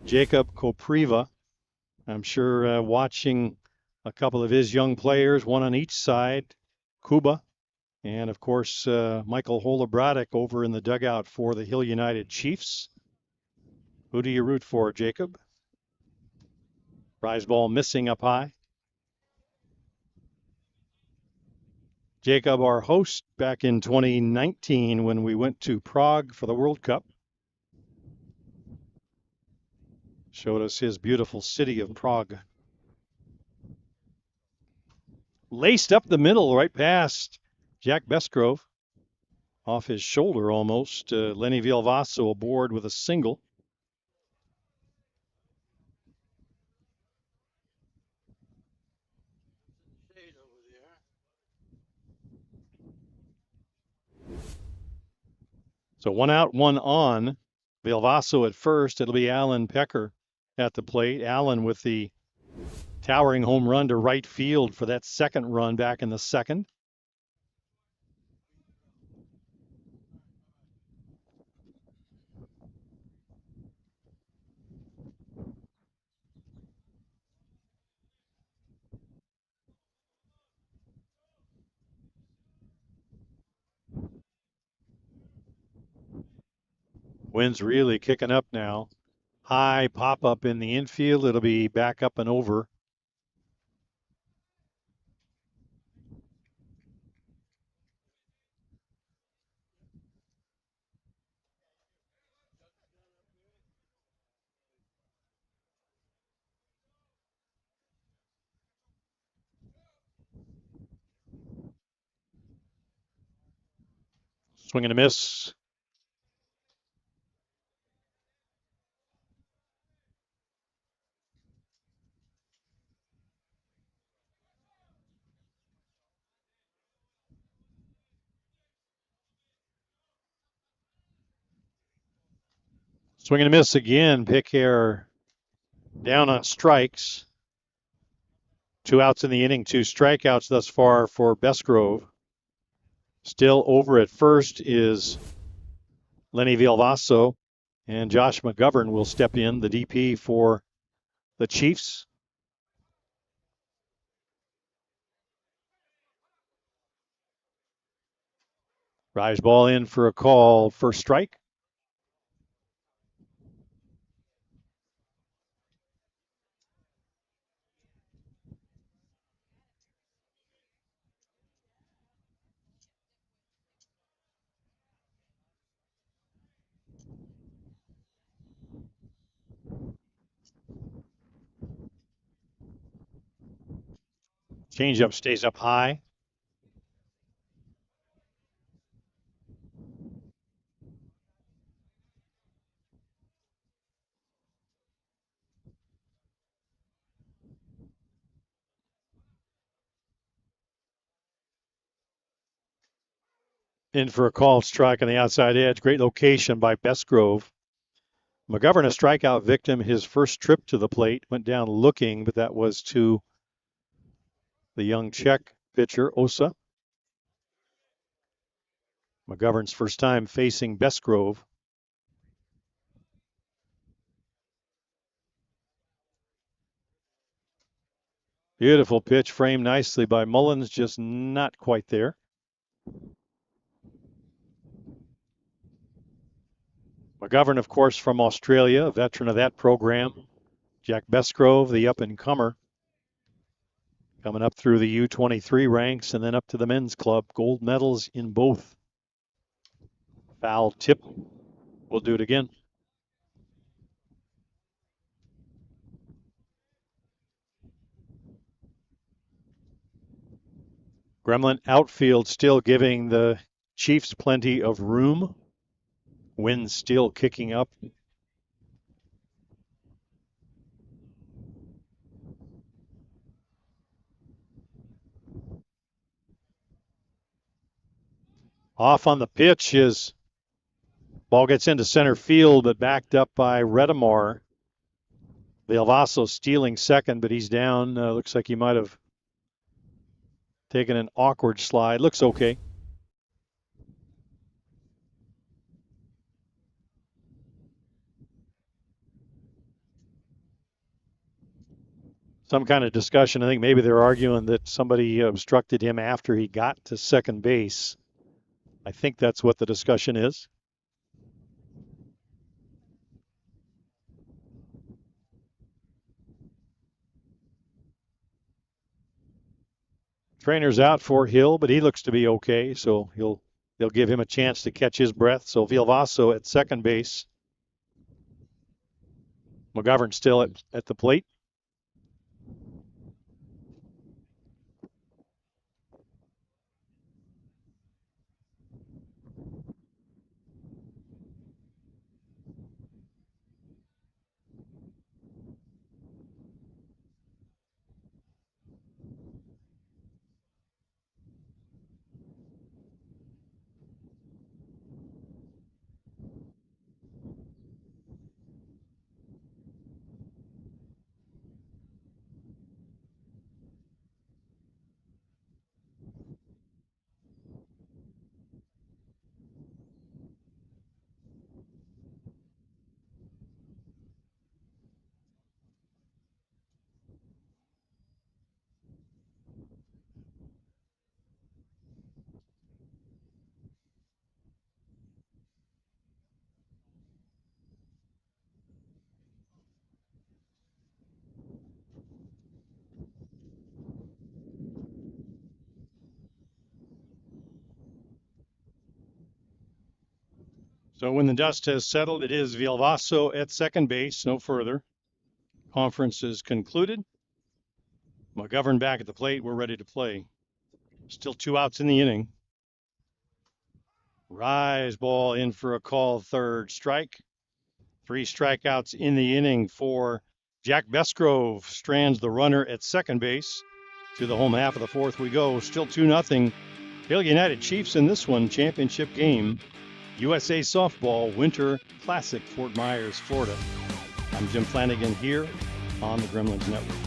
Jacob Kopriva. I'm sure watching a couple of his young players, one on each side, Kuba, and of course Michael Holobratic over in the dugout for the Hill United Chiefs. Who do you root for, Jacob? Rise ball missing up high. Jacob, our host back in 2019 when we went to Prague for the World Cup, showed us his beautiful city of Prague. Laced up the middle, right past Jack Besgrove. Off his shoulder almost. Lenny Vilvaso aboard with a single. So 1 out, 1 on. Vilvaso at first. It'll be Alan Pecker at the plate. Alan with the towering home run to right field for that second run back in the second. Wind's really kicking up now. High pop up in the infield. It'll be back up and over. Swing and a miss. Swing and a miss again. Pick here down on strikes. 2 outs in the inning, 2 strikeouts thus far for Besgrove. Still over at first is Lenny Vilvaso, and Josh McGovern will step in, the DP for the Chiefs. Rise ball in for a call, first strike. Changeup stays up high. In for a called strike on the outside edge. Great location by Bestgrove. McGovern, a strikeout victim, his first trip to the plate, went down looking, but that was to the young Czech pitcher, Osa. McGovern's first time facing Bestgrove. Beautiful pitch, framed nicely by Mullins, just not quite there. McGovern, of course, from Australia, a veteran of that program. Jack Bestgrove, the up-and-comer, coming up through the U23 ranks and then up to the men's club. Gold medals in both. Foul tip. We'll do it again. Gremlin outfield still giving the Chiefs plenty of room. Wind still kicking up. Off on the pitch is ball gets into center field, but backed up by Redemar. Vilvaso stealing second, but he's down. Looks like he might have taken an awkward slide. Looks okay. Some kind of discussion. I think maybe they're arguing that somebody obstructed him after he got to second base. I think that's what the discussion is. Trainer's out for Hill, but he looks to be okay, so they'll give him a chance to catch his breath. So Vilvaso at second base. McGovern still at the plate. So when the dust has settled, it is Vilvaso at second base, no further. Conference is concluded. McGovern back at the plate. We're ready to play. Still 2 outs in the inning. Rise ball in for a call, third strike. 3 strikeouts in the inning for Jack Bestgrove. Strands the runner at second base. To the home half of the fourth we go. Still 2-0. Hill United Chiefs in this one, championship game. USA Softball Winter Classic, Fort Myers, Florida. I'm Jim Flanagan here on the Gremlins Network.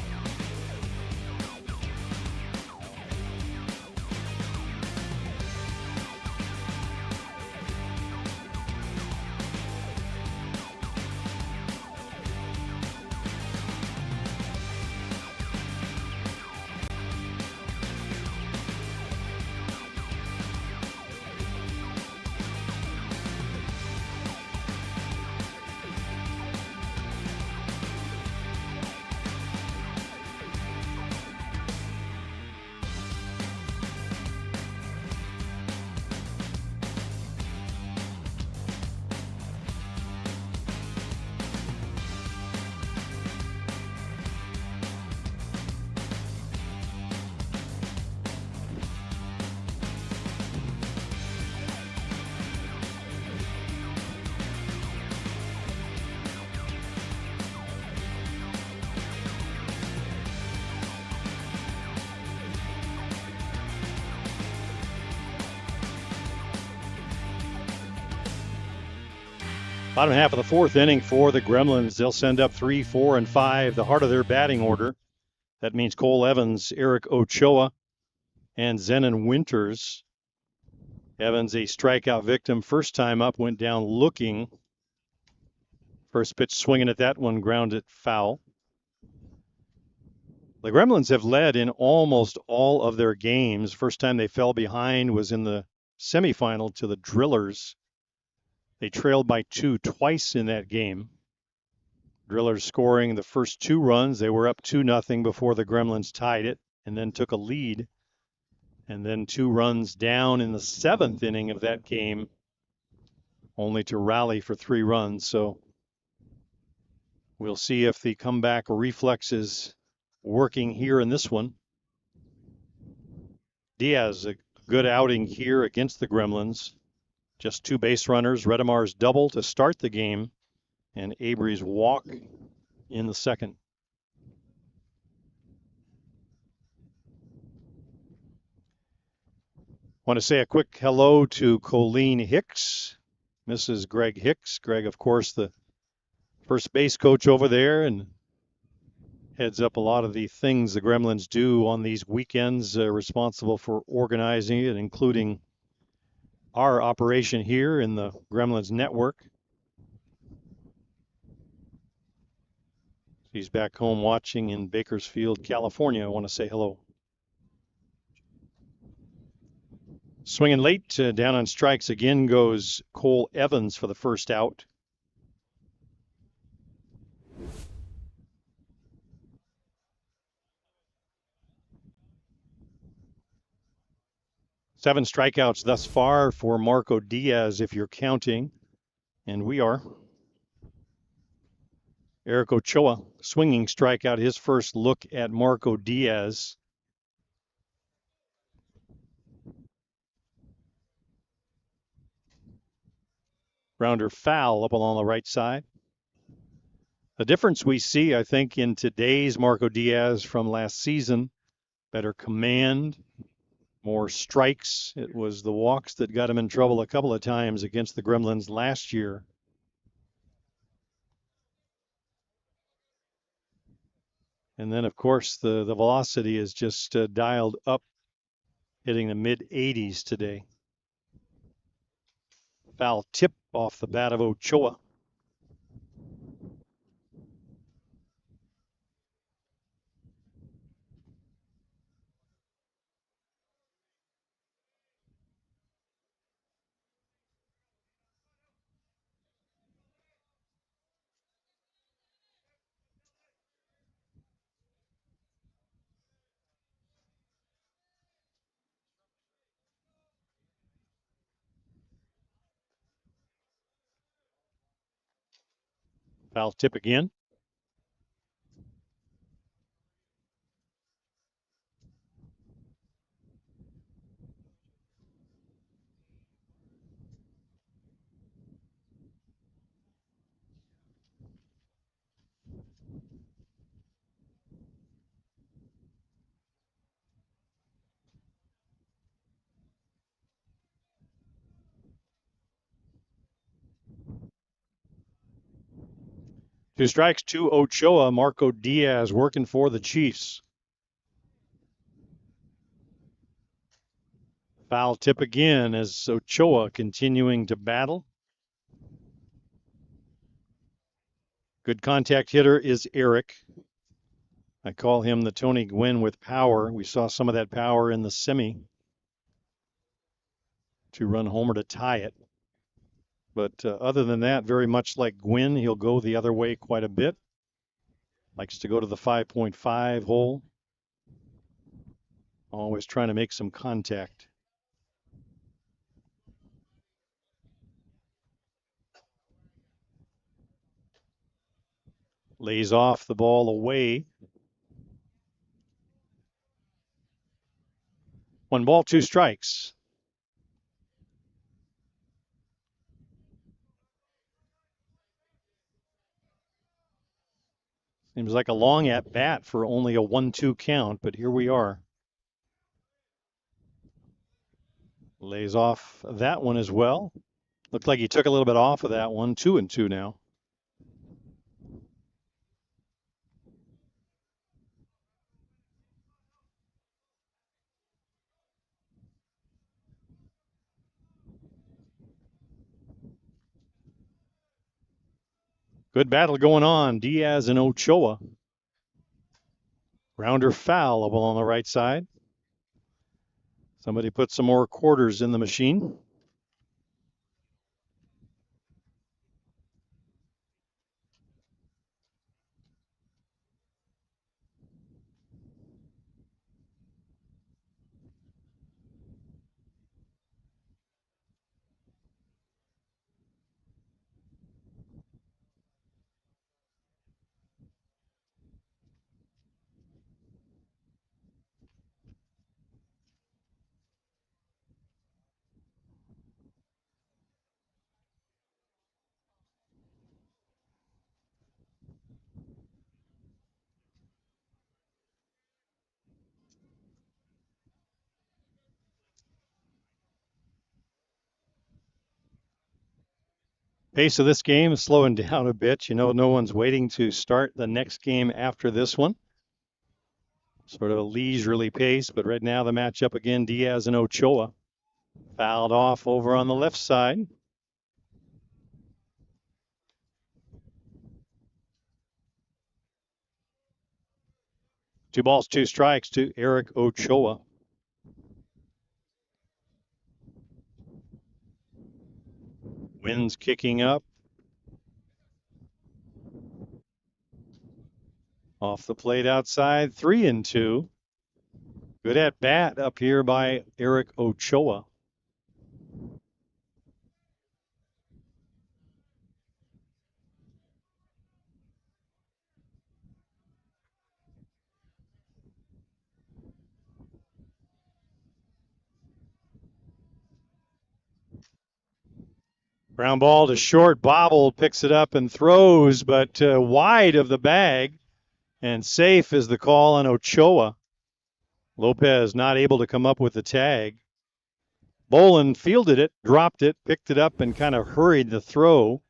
Bottom half of the fourth inning for the Gremlins. They'll send up 3, 4, and 5, the heart of their batting order. That means Cole Evans, Eric Ochoa, and Zenon Winters. Evans, a strikeout victim. First time up, went down looking. First pitch swinging at that one, grounded foul. The Gremlins have led in almost all of their games. First time they fell behind was in the semifinal to the Drillers. They trailed by 2 twice in that game. Drillers scoring the first 2 runs. They were up 2-0 before the Gremlins tied it and then took a lead. And then 2 runs down in the 7th inning of that game, only to rally for 3 runs. So we'll see if the comeback reflex is working here in this one. Diaz, a good outing here against the Gremlins. Just 2 base runners, Redemar's double to start the game, and Avery's walk in the second. Want to say a quick hello to Colleen Hicks, Mrs. Greg Hicks. Greg, of course, the first base coach over there and heads up a lot of the things the Gremlins do on these weekends, responsible for organizing it, including our operation here in the Gremlins network. She's back home watching in Bakersfield, California. I want to say hello. Swinging late, down on strikes again goes Cole Evans for the first out. Seven strikeouts thus far for Marco Diaz, if you're counting, and we are. Eric Ochoa, swinging strikeout, his first look at Marco Diaz. Rounder foul up along the right side. The difference we see, I think, in today's Marco Diaz from last season, better command, more strikes. It was the walks that got him in trouble a couple of times against the Gremlins last year. And then, of course, the velocity is just dialed up, hitting the mid-80s today. Foul tip off the bat of Ochoa. Foul tip again. Two strikes to Ochoa. Marco Diaz working for the Chiefs. Foul tip again as Ochoa continuing to battle. Good contact hitter is Eric. I call him the Tony Gwynn with power. We saw some of that power in the semi. 2-run homer to tie it. But other than that, very much like Gwynn, he'll go the other way quite a bit. Likes to go to the 5.5 hole. Always trying to make some contact. Lays off the ball away. 1 ball, 2 strikes. Seems like a long at bat for only a 1-2 count, but here we are. Lays off that one as well. Looked like he took a little bit off of that one. 2-2 now. Good battle going on. Diaz and Ochoa. Rounder foul on the right side. Somebody put some more quarters in the machine. Pace of this game is slowing down a bit. No one's waiting to start the next game after this one. Sort of a leisurely pace, but right now the matchup again, Diaz and Ochoa. Fouled off over on the left side. Two balls, two strikes to Eric Ochoa. Wind's kicking up. Off the plate outside, 3-2. Good at bat up here by Eric Ochoa. Ground ball to short, bobbled, picks it up and throws, but wide of the bag. And safe is the call on Ochoa. Lopez not able to come up with the tag. Bolin fielded it, dropped it, picked it up, and kind of hurried the throw.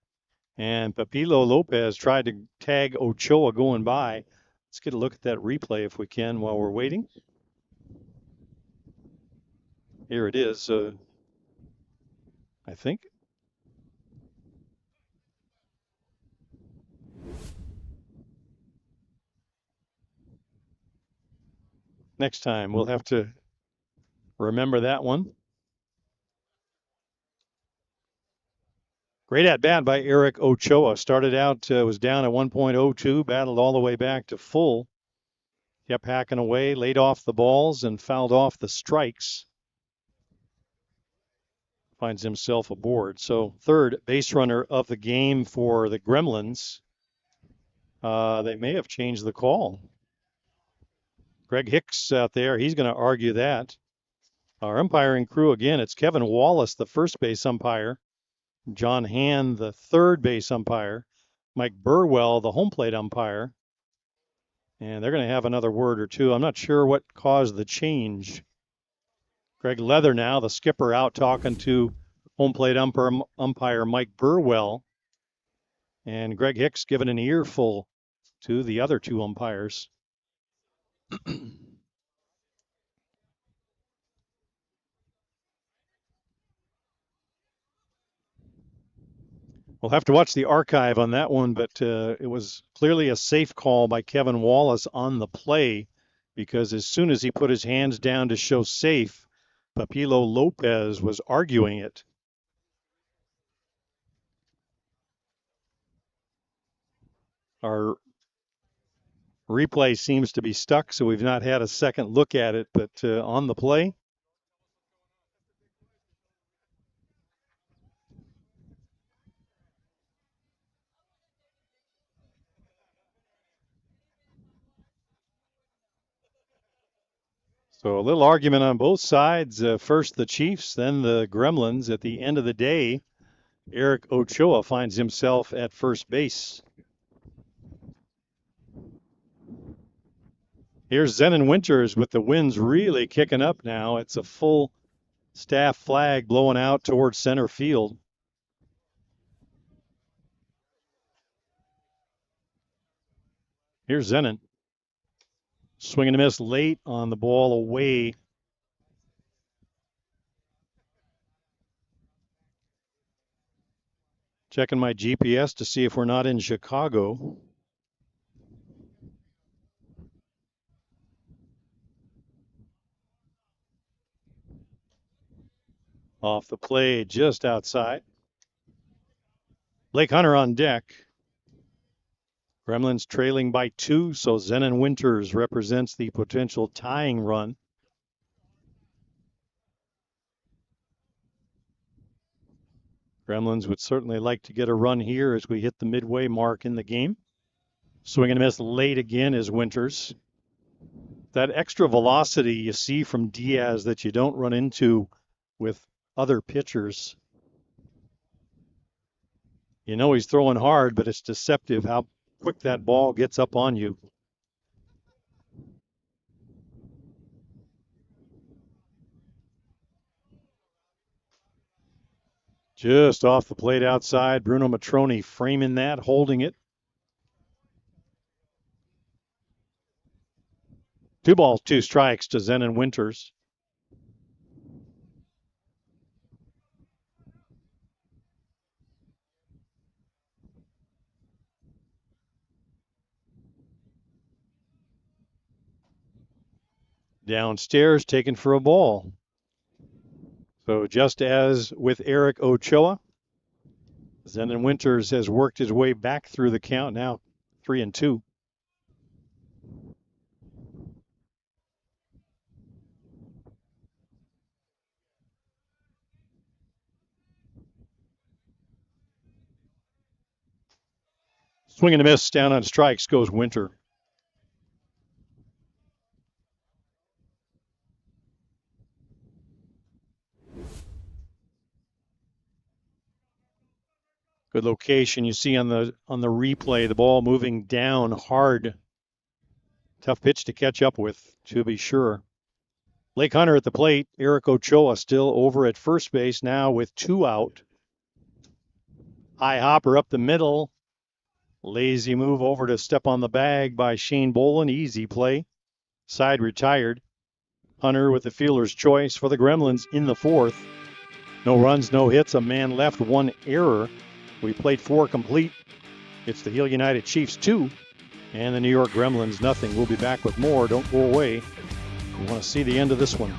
And Papilo Lopez tried to tag Ochoa going by. Let's get a look at that replay if we can while we're waiting. Here it is, I think. Next time we'll have to remember that one. Great at bat by Eric Ochoa. Started out, was down at 1.02, battled all the way back to full. Kept hacking away, laid off the balls, and fouled off the strikes. Finds himself aboard. So third base runner of the game for the Gremlins. They may have changed the call. Greg Hicks out there, he's going to argue that. Our umpiring crew again, it's Kevin Wallace, the first base umpire. John Hand, the third base umpire. Mike Burwell, the home plate umpire. And they're going to have another word or two. I'm not sure what caused the change. Greg Leather now, the skipper, out talking to home plate umpire Mike Burwell. And Greg Hicks giving an earful to the other two umpires. We'll have to watch the archive on that one, but it was clearly a safe call by Kevin Wallace on the play, because as soon as he put his hands down to show safe, Papilo Lopez was arguing it. Our replay seems to be stuck, so we've not had a second look at it, but on the play. So a little argument on both sides. First the Chiefs, then the Gremlins. At the end of the day, Eric Ochoa finds himself at first base. Here's Zenon Winters with the winds really kicking up now. It's a full staff flag blowing out towards center field. Here's Zenon. Swing and a miss late on the ball away. Checking my GPS to see if we're not in Chicago. Off the play, just outside. Blake Hunter on deck. Gremlins trailing by 2, so Zenon Winters represents the potential tying run. Gremlins would certainly like to get a run here as we hit the midway mark in the game. Swing and a miss late again is Winters. That extra velocity you see from Diaz that you don't run into with other pitchers. You know he's throwing hard, but it's deceptive how quick that ball gets up on you. Just off the plate outside. Bruno Matroni framing that, holding it. 2 balls, 2 strikes to Zenon Winters. Downstairs, taken for a ball. So just as with Eric Ochoa, Zenon Winters has worked his way back through the count, now 3-2. Swing and a miss, down on strikes goes Winter. Good location. You see on the replay the ball moving down hard. Tough pitch to catch up with, to be sure. Blake Hunter at the plate. Eric Ochoa still over at first base now with 2 out. High hopper up the middle. Lazy move over to step on the bag by Shane Bolin. Easy play. Side retired. Hunter with the fielder's choice for the Gremlins in the 4th. No runs, no hits, a man left, 1 error. We played 4 complete. It's the Heel United Chiefs 2 and the New York Gremlins nothing. We'll be back with more. Don't go away. You want to see the end of this one.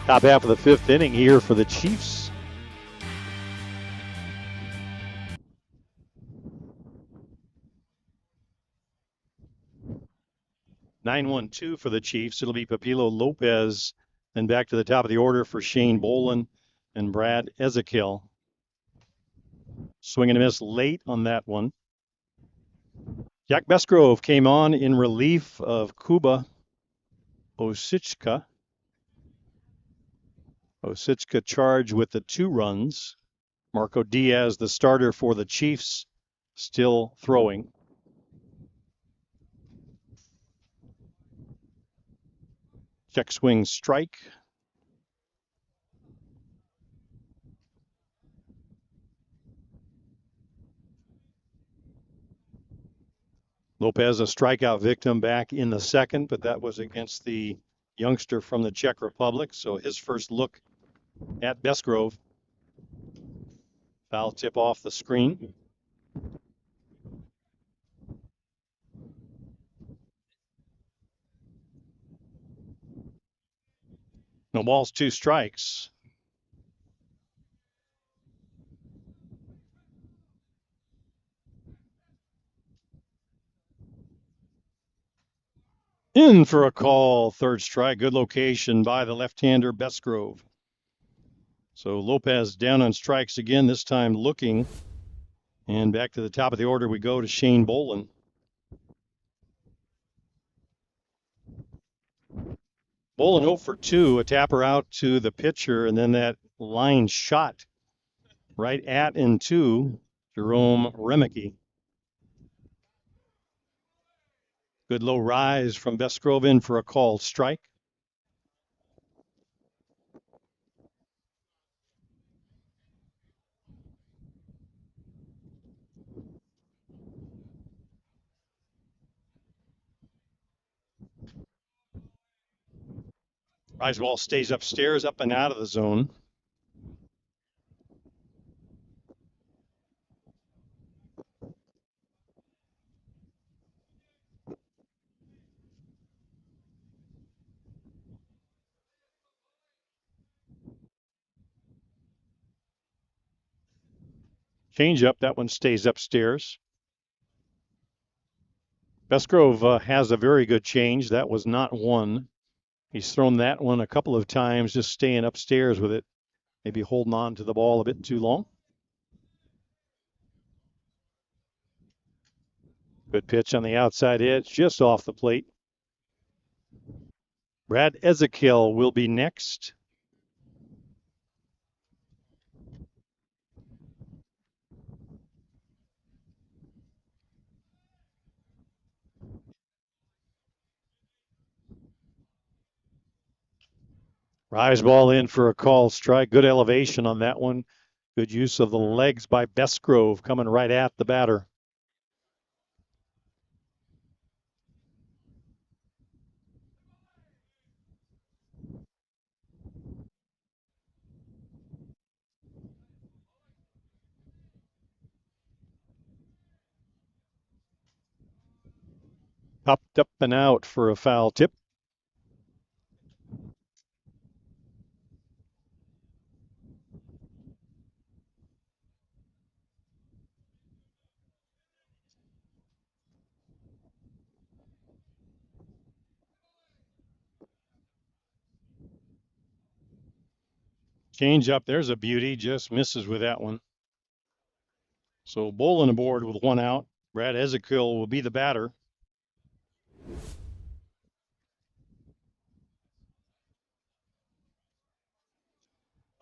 Top half of the 5th inning here for the Chiefs. (9-1-2) for the Chiefs. It'll be Papilo Lopez. Then back to the top of the order for Shane Bolin and Brad Ezekiel. Swing and a miss late on that one. Jack Besgrove came on in relief of Kuba Osichka. Osichka charged with the 2 runs. Marco Diaz, the starter for the Chiefs, still throwing. Check swing strike. Lopez, a strikeout victim back in the 2nd, but that was against the youngster from the Czech Republic. So his first look at Besgrove. Foul tip off the screen. No balls, 2 strikes. In for a call, 3rd strike. Good location by the left-hander Bestgrove. So Lopez down on strikes again, this time looking. And back to the top of the order we go to Shane Bolin. Bolin 0 for 2, a tapper out to the pitcher, and then that line shot right at and to Jerome Remicke. Good low rise from Bestgrove in for a called strike. Rise ball stays upstairs, up and out of the zone. Change up, that one stays upstairs. Bestgrove has a very good change. That was not one. He's thrown that one a couple of times, just staying upstairs with it. Maybe holding on to the ball a bit too long. Good pitch on the outside edge, just off the plate. Brad Ezekiel will be next. Rise ball in for a call strike. Good elevation on that one. Good use of the legs by Bestgrove, coming right at the batter. Popped up and out for a foul tip. Change up, there's a beauty, just misses with that one. So Bolin aboard with 1 out. Brad Ezekiel will be the batter.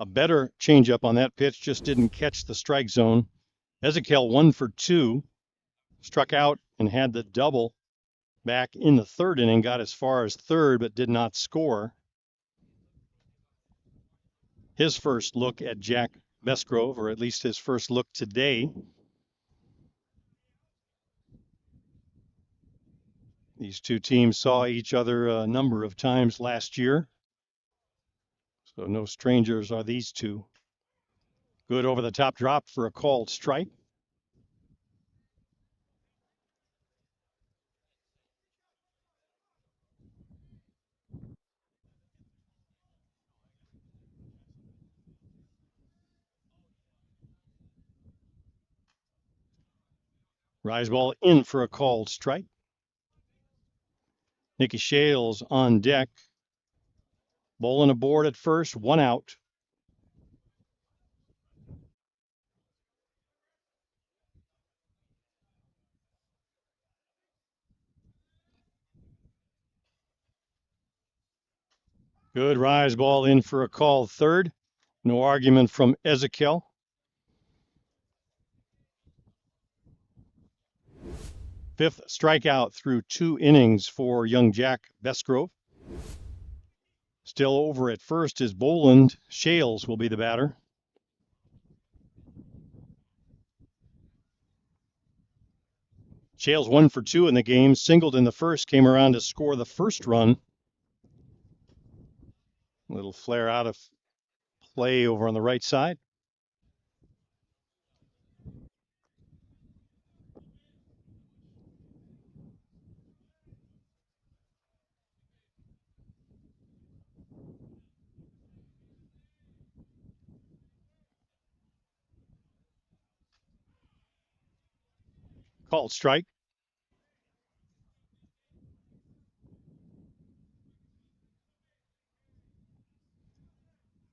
A better changeup on that pitch, just didn't catch the strike zone. Ezekiel 1 for 2, struck out and had the double back in the 3rd inning, got as far as 3rd, but did not score. His first look at Jack Bestgrove, or at least his first look today. These two teams saw each other a number of times last year, so no strangers are these two. Good over the top drop for a called strike. Rise ball in for a called strike. Nicky Shales on deck. Bolin aboard at first, 1 out. Good rise ball in for a called 3rd. No argument from Ezekiel. 5th strikeout through 2 innings for young Jack Bestgrove. Still over at first is Bolin. Shales will be the batter. Shales 1 for 2 in the game, singled in the first, came around to score the first run. A little flare out of play over on the right side. Called strike.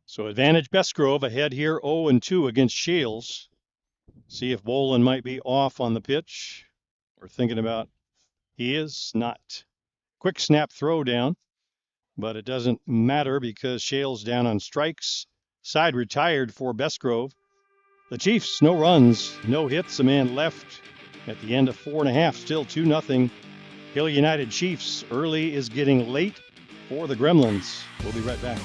So advantage Bestgrove ahead here 0-2 against Shields. See if Bolin might be off on the pitch. We're thinking about he is not. Quick snap throw down, but it doesn't matter because Shales down on strikes. Side retired for Bestgrove. The Chiefs, no runs, no hits, a man left at the end of 4.5, still 2-0. Hill United Chiefs. Early is getting late for the Gremlins. We'll be right back.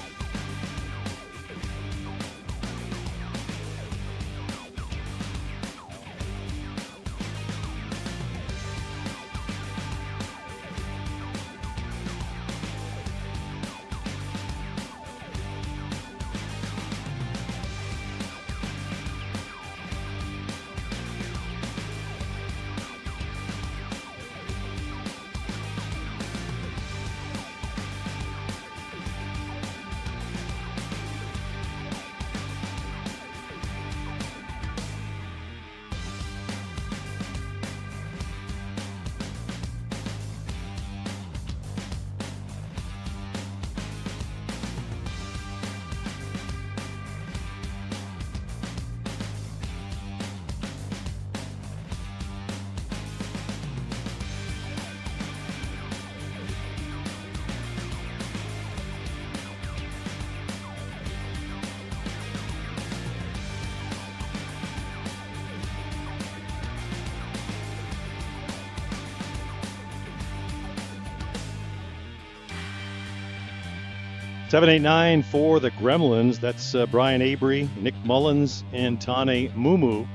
Seven, 8, 9 for the Gremlins. That's Brian Avery, Nick Mullins, and Tane Mumu.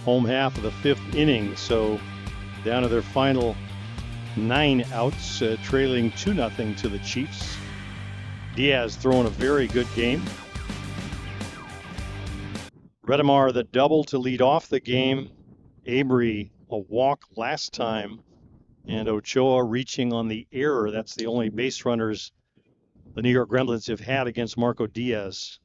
Home half of the 5th inning. So down to their final 9 outs, trailing 2-0 to the Chiefs. Diaz throwing a very good game. Redemar the double to lead off the game. Avery a walk last time. And Ochoa reaching on the error. That's the only base runners the New York Gremlins have had against Marco Diaz.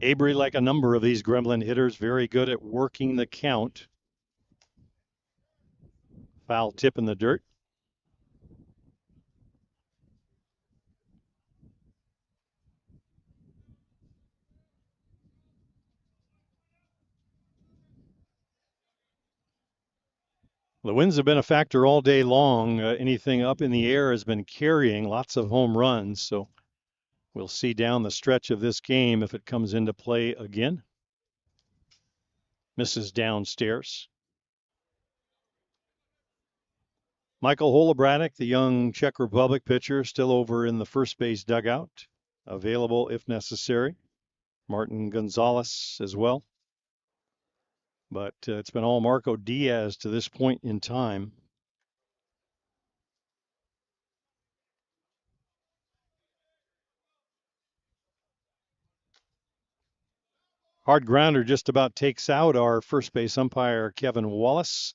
Avery, like a number of these Gremlin hitters, very good at working the count. Foul tip in the dirt. The winds have been a factor all day long. Anything up in the air has been carrying lots of home runs. So we'll see down the stretch of this game if it comes into play again. Misses downstairs. Michael Holobranek, the young Czech Republic pitcher, still over in the first base dugout, available if necessary. Martin Gonzalez as well. But it's been all Marco Diaz to this point in time. Hard grounder just about takes out our first base umpire, Kevin Wallace.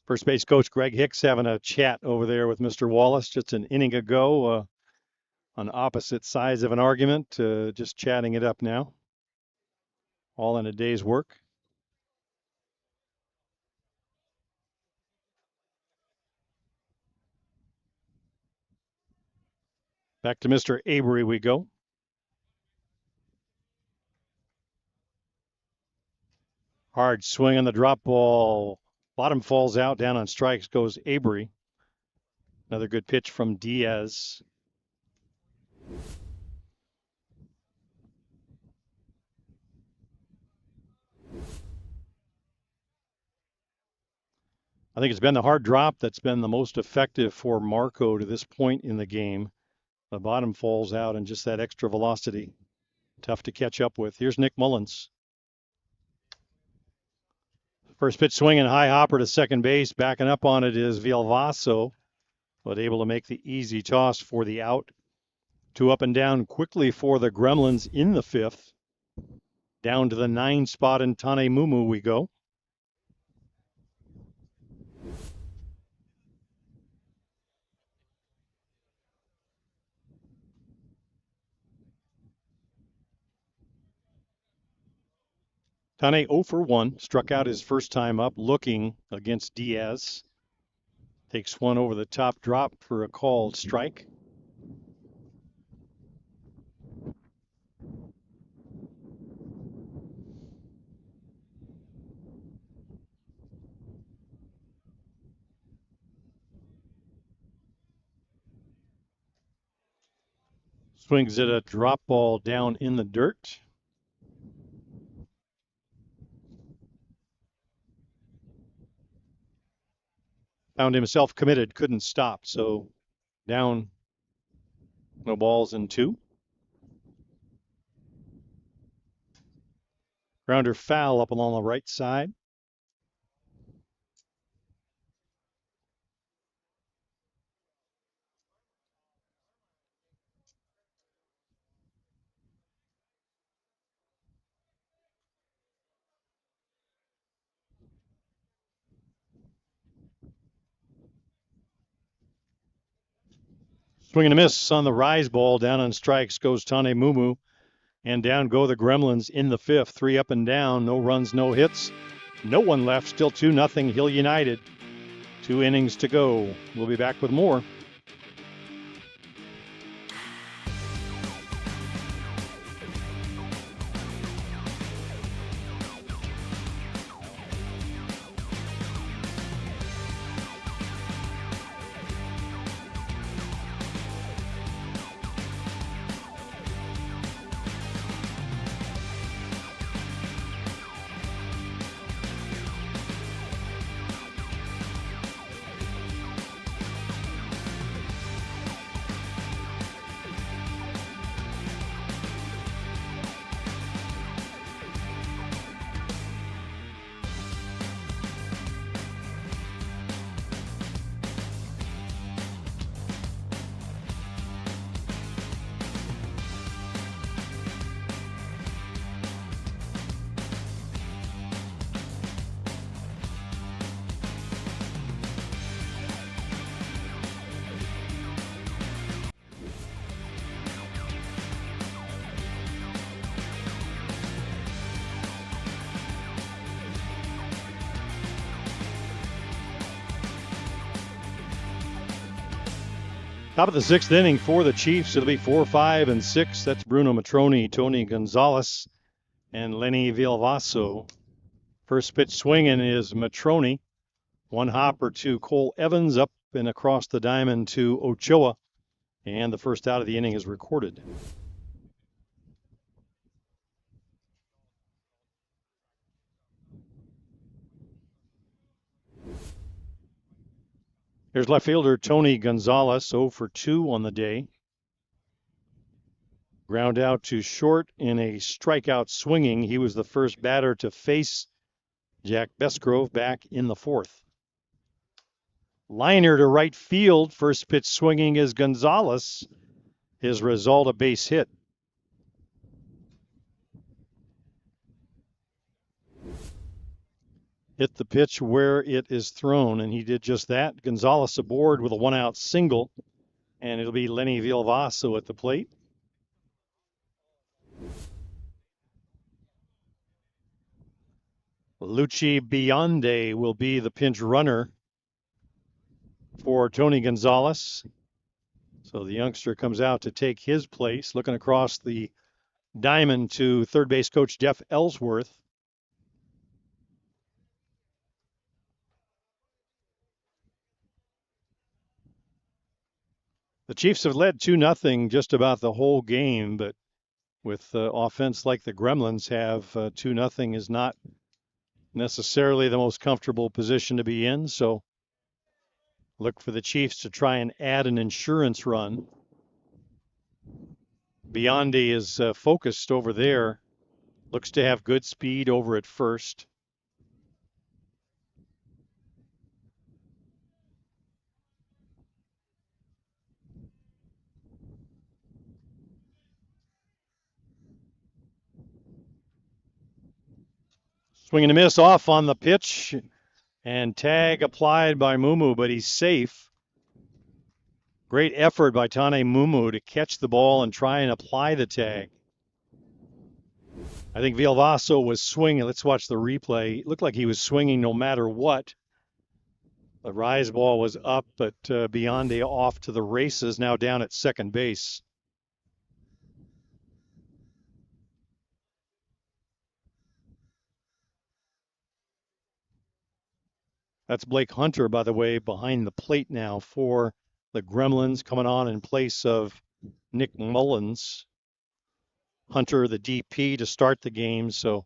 First base coach Greg Hicks having a chat over there with Mr. Wallace just an inning ago on opposite sides of an argument, just chatting it up now. All in a day's work. Back to Mr. Avery we go. Hard swing on the drop ball. Bottom falls out, down on strikes goes Avery. Another good pitch from Diaz. I think it's been the hard drop that's been the most effective for Marco to this point in the game. The bottom falls out and just that extra velocity. Tough to catch up with. Here's Nick Mullins. First pitch swinging, high hopper to second base. Backing up on it is Villalvaso, but able to make the easy toss for the out. 2 up and down quickly for the Gremlins in the 5th. Down to the 9 spot in Tane Mumu we go. Tane 0 for 1, struck out his first time up looking against Diaz. Takes one over the top drop for a called strike. Swings at a drop ball down in the dirt. Found himself committed, couldn't stop, so down, no balls and 2. Grounder foul up along the right side. Swing and a miss on the rise ball. Down on strikes goes Tane Mumu. And down go the Gremlins in the 5th. 3 up and down. No runs, no hits. No one left. Still 2-0 Hill United. 2 innings to go. We'll be back with more. Top of the 6th inning for the Chiefs. It'll be 4, 5, and 6. That's Bruno Matroni, Tony Gonzalez, and Lenny Villalbazo. First pitch swinging is Matroni. One hopper to Cole Evans, up and across the diamond to Ochoa. And the first out of the inning is recorded. Here's left fielder Tony Gonzalez, 0 for 2 on the day. Ground out to short in a strikeout swinging. He was the first batter to face Jack Besgrove back in the 4th. Liner to right field. First pitch swinging is Gonzalez. His result, a base hit. Hit the pitch where it is thrown, and he did just that. Gonzalez aboard with a 1-out single, and it'll be Lenny Villalbazo at the plate. Luchi Bionde will be the pinch runner for Tony Gonzalez. So the youngster comes out to take his place, looking across the diamond to third base coach Jeff Ellsworth. The Chiefs have led 2-0 just about the whole game, but with offense like the Gremlins have, 2-0 is not necessarily the most comfortable position to be in. So look for the Chiefs to try and add an insurance run. Biondi is focused over there. Looks to have good speed over at first. Swing and a miss off on the pitch, and tag applied by Mumu, but he's safe. Great effort by Tane Mumu to catch the ball and try and apply the tag. I think Vilvaso was swinging. Let's watch the replay. It looked like he was swinging no matter what. The rise ball was up, but Biondi off to the races, now down at second base. That's Blake Hunter, by the way, behind the plate now for the Gremlins, coming on in place of Nick Mullins. Hunter, the DP, to start the game, so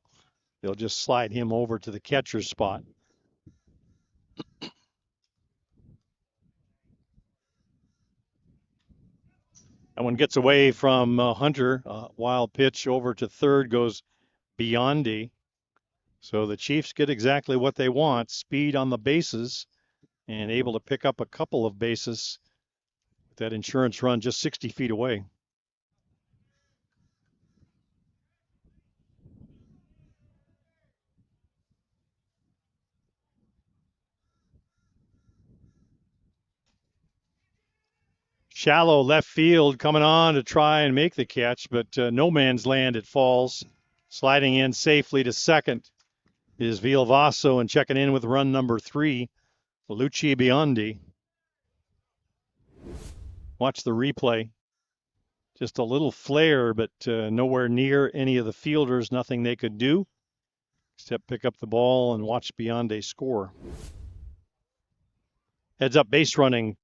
they'll just slide him over to the catcher's spot. That one gets away from Hunter. Wild pitch over to third goes Biondi. So the Chiefs get exactly what they want, speed on the bases, and able to pick up a couple of bases with that insurance run just 60 feet away. Shallow left field coming on to try and make the catch, but no man's land, it falls. Sliding in safely to second is Vilvaso, and checking in with run number 3, Luci Biondi. Watch the replay. Just a little flare, but nowhere near any of the fielders. Nothing they could do except pick up the ball and watch Biondi score. Heads up base running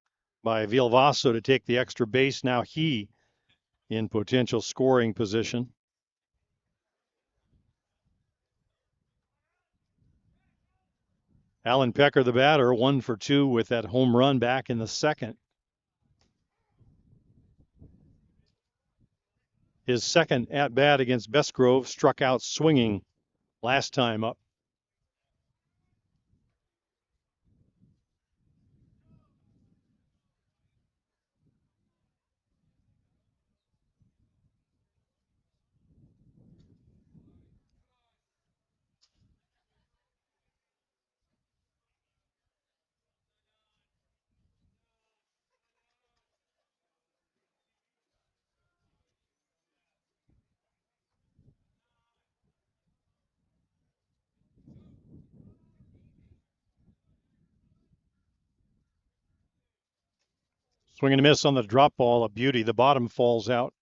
by Vilvaso to take the extra base. Now he in potential scoring position. Alan Pecker, the batter, 1 for 2 with that home run back in the second. His second at bat against Bestgrove, struck out swinging last time up. Swing and a miss on the drop ball, a beauty. The bottom falls out.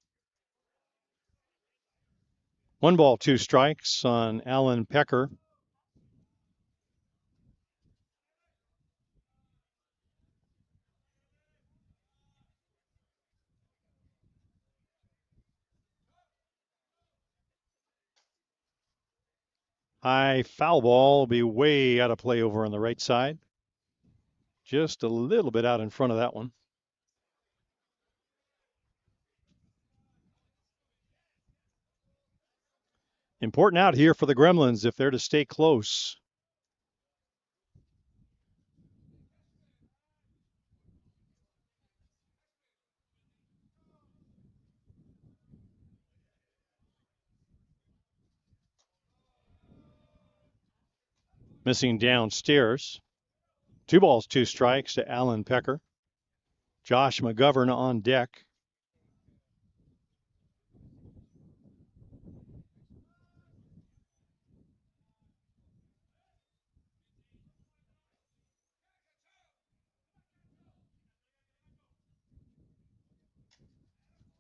1 ball, 2 strikes on Alan Pecker. High foul ball will be way out of play over on the right side. Just a little bit out in front of that one. Important out here for the Gremlins if they're to stay close. Missing downstairs. 2 balls, 2 strikes to Alan Pecker. Josh McGovern on deck.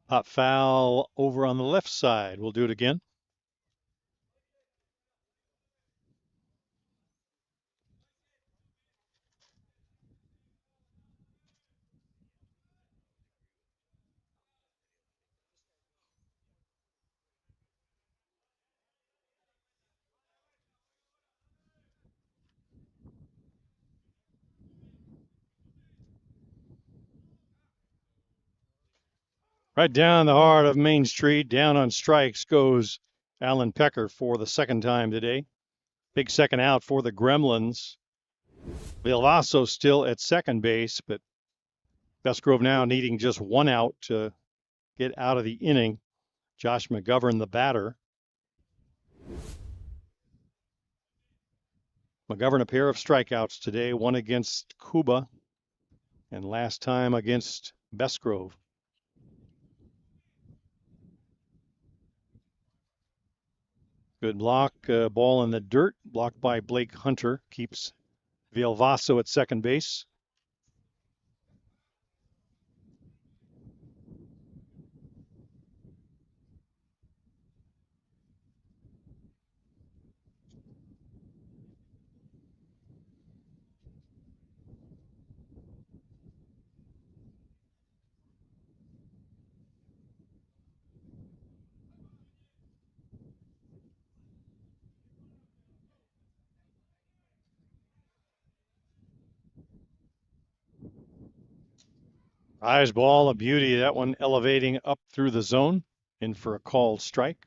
Pop foul over on the left side. We'll do it again. Right down the heart of Main Street, down on strikes goes Alan Pecker for the second time today. Big second out for the Gremlins. Vilvaso still at second base, but Bestgrove now needing just 1 out to get out of the inning. Josh McGovern, the batter. McGovern a pair of strikeouts today, one against Cuba and last time against Bestgrove. Good block, ball in the dirt, blocked by Blake Hunter, keeps Vilvaso at second base. Rise ball, a beauty. That one elevating up through the zone. In for a called strike.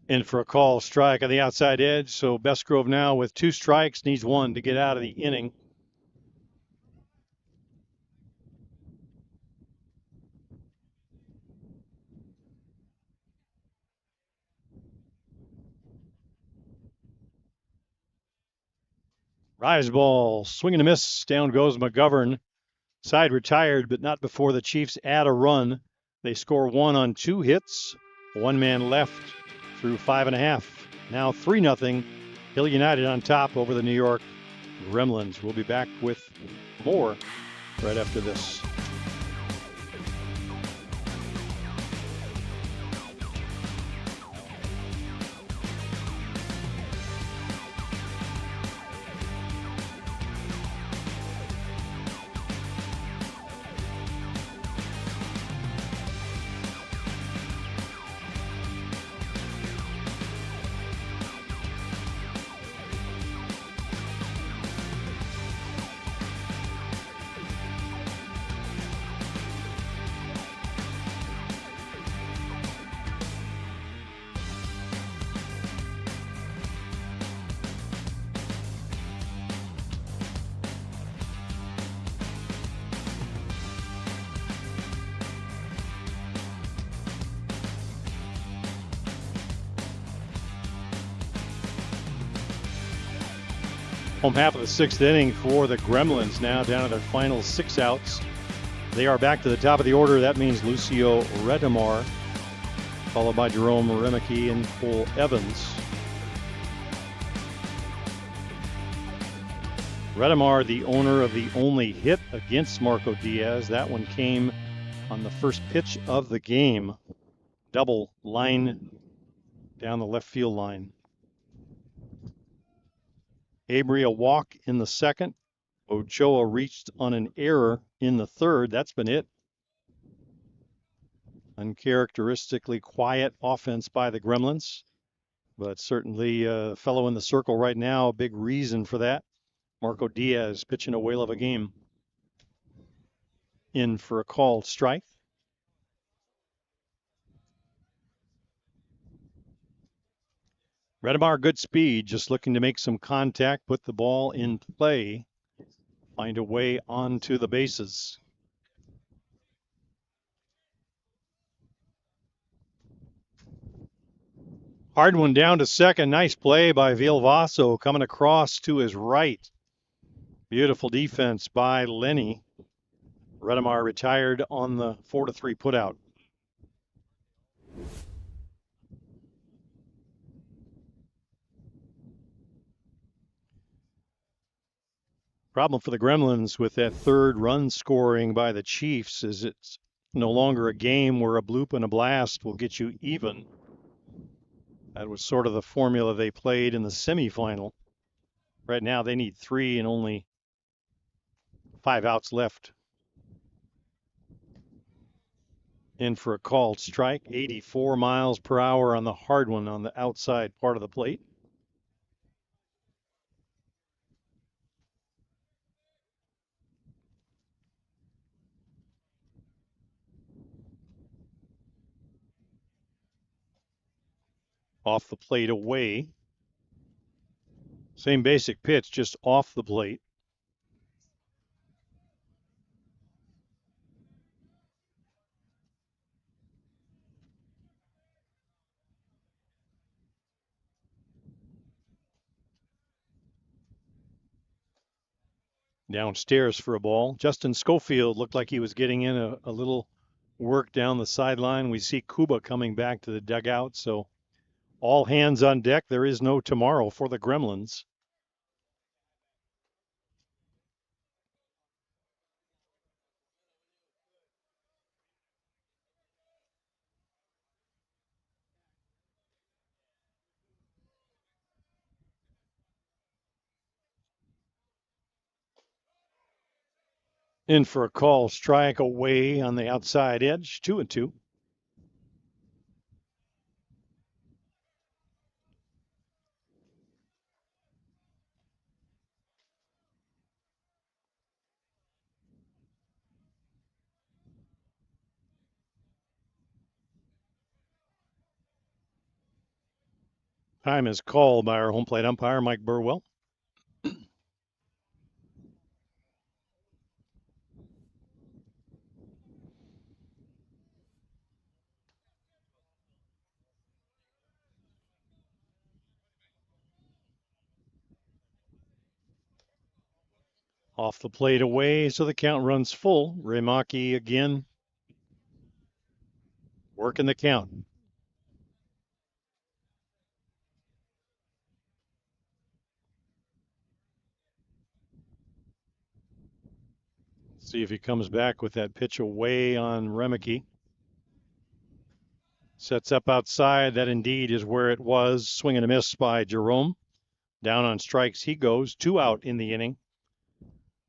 In for a called strike on the outside edge. So Bestgrove now with 2 strikes needs 1 to get out of the inning. Rise ball, swing and a miss. Down goes McGovern. Side retired, but not before the Chiefs add a run. They score 1 on 2 hits. 1 man left through 5.5. Now 3-0. Hill United on top over the New York Gremlins. We'll be back with more right after this. Home half of the 6th inning for the Gremlins, now down to their final 6 outs. They are back to the top of the order. That means Lucio Retamar, followed by Jerome Remeke and Cole Evans. Retamar, the owner of the only hit against Marco Diaz. That one came on the first pitch of the game. Double line down the left field line. Abri a walk in the second. Ochoa reached on an error in the third. That's been it. Uncharacteristically quiet offense by the Gremlins, but certainly a fellow in the circle right now, a big reason for that. Marco Diaz pitching a whale of a game. In for a called strike. Retamar, good speed, just looking to make some contact, put the ball in play, find a way onto the bases. Hard one down to second. Nice play by Vilvaso coming across to his right. Beautiful defense by Lenny. Retamar retired on the 4-3 putout. Problem for the Gremlins with that third run scoring by the Chiefs is it's no longer a game where a bloop and a blast will get you even. That was sort of the formula they played in the semifinal. Right now they need 3 and only 5 outs left. In for a called strike, 84 miles per hour on the hard one on the outside part of the plate. Off the plate away. Same basic pitch, just off the plate. Downstairs for a ball. Justin Schofield looked like he was getting in a little work down the sideline. We see Kuba coming back to the dugout. So all hands on deck. There is no tomorrow for the Gremlins. In for a call, strike away on the outside edge, 2-2. Time is called by our home plate umpire, Mike Burwell. Off the plate away, so the count runs full. Remaki again working the count. See if he comes back with that pitch away on Remeke. Sets up outside. That indeed is where it was. Swing and a miss by Jerome. Down on strikes he goes. 2 out in the inning.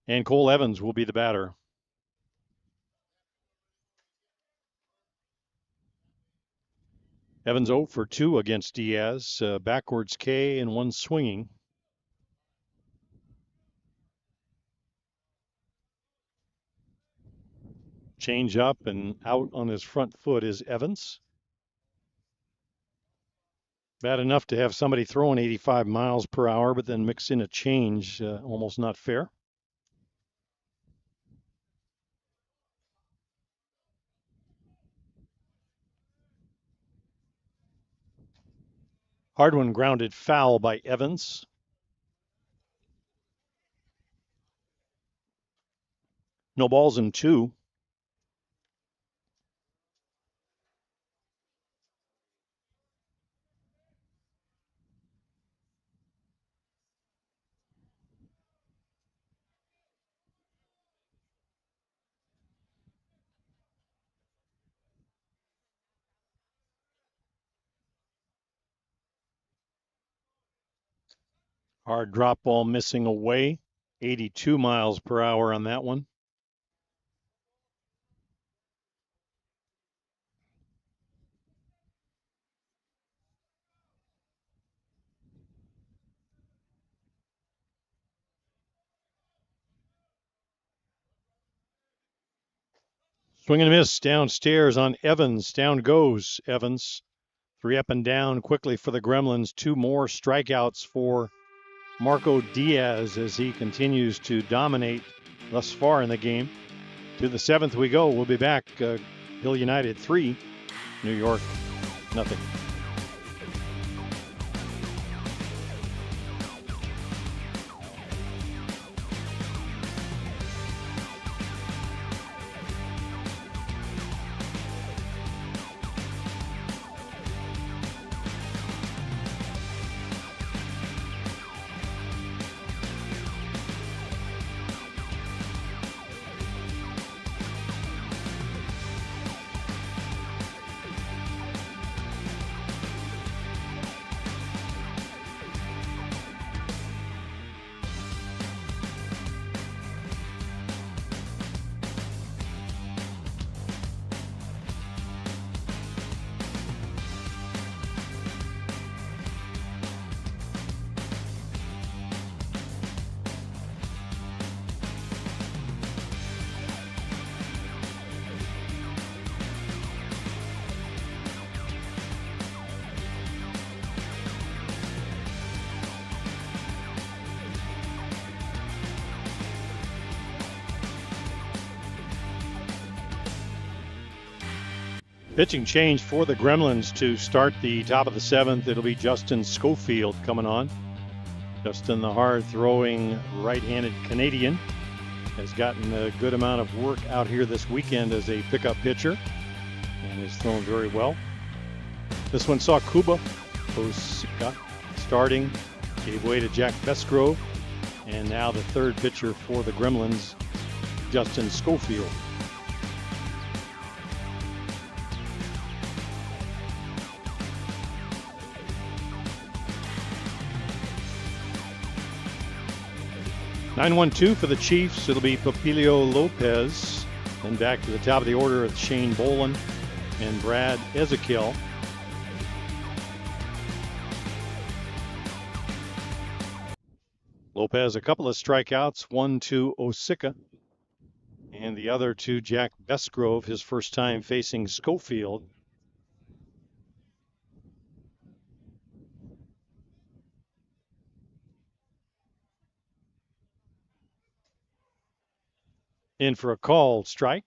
And Cole Evans will be the batter. Evans 0 for 2 against Diaz. Backwards K and 1 swinging. Change up and out on his front foot is Evans. Bad enough to have somebody throwing 85 miles per hour, but then mix in a change. Almost not fair. Hard one grounded foul by Evans. No balls in 2. Hard drop ball missing away. 82 miles per hour on that one. Swing and a miss downstairs on Evans. Down goes Evans. 3 up and down quickly for the Gremlins. 2 more strikeouts for Marco Diaz as he continues to dominate thus far in the game. To the 7th we go. We'll be back. Hill United 3, New York 0. Pitching change for the Gremlins to start the top of the seventh. It'll be Justin Schofield coming on. Justin, the hard-throwing right-handed Canadian, has gotten a good amount of work out here this weekend as a pickup pitcher and has thrown very well. This one saw Kuba Osika starting, gave way to Jack Besgrove, and now the third pitcher for the Gremlins, Justin Schofield. (9-1-2) for the Chiefs. It'll be Papilio Lopez. Then back to the top of the order with Shane Bolin and Brad Ezekiel. Lopez, a couple of strikeouts, one to Osika, and the other to Jack Besgrove, his first time facing Schofield. In for a called strike.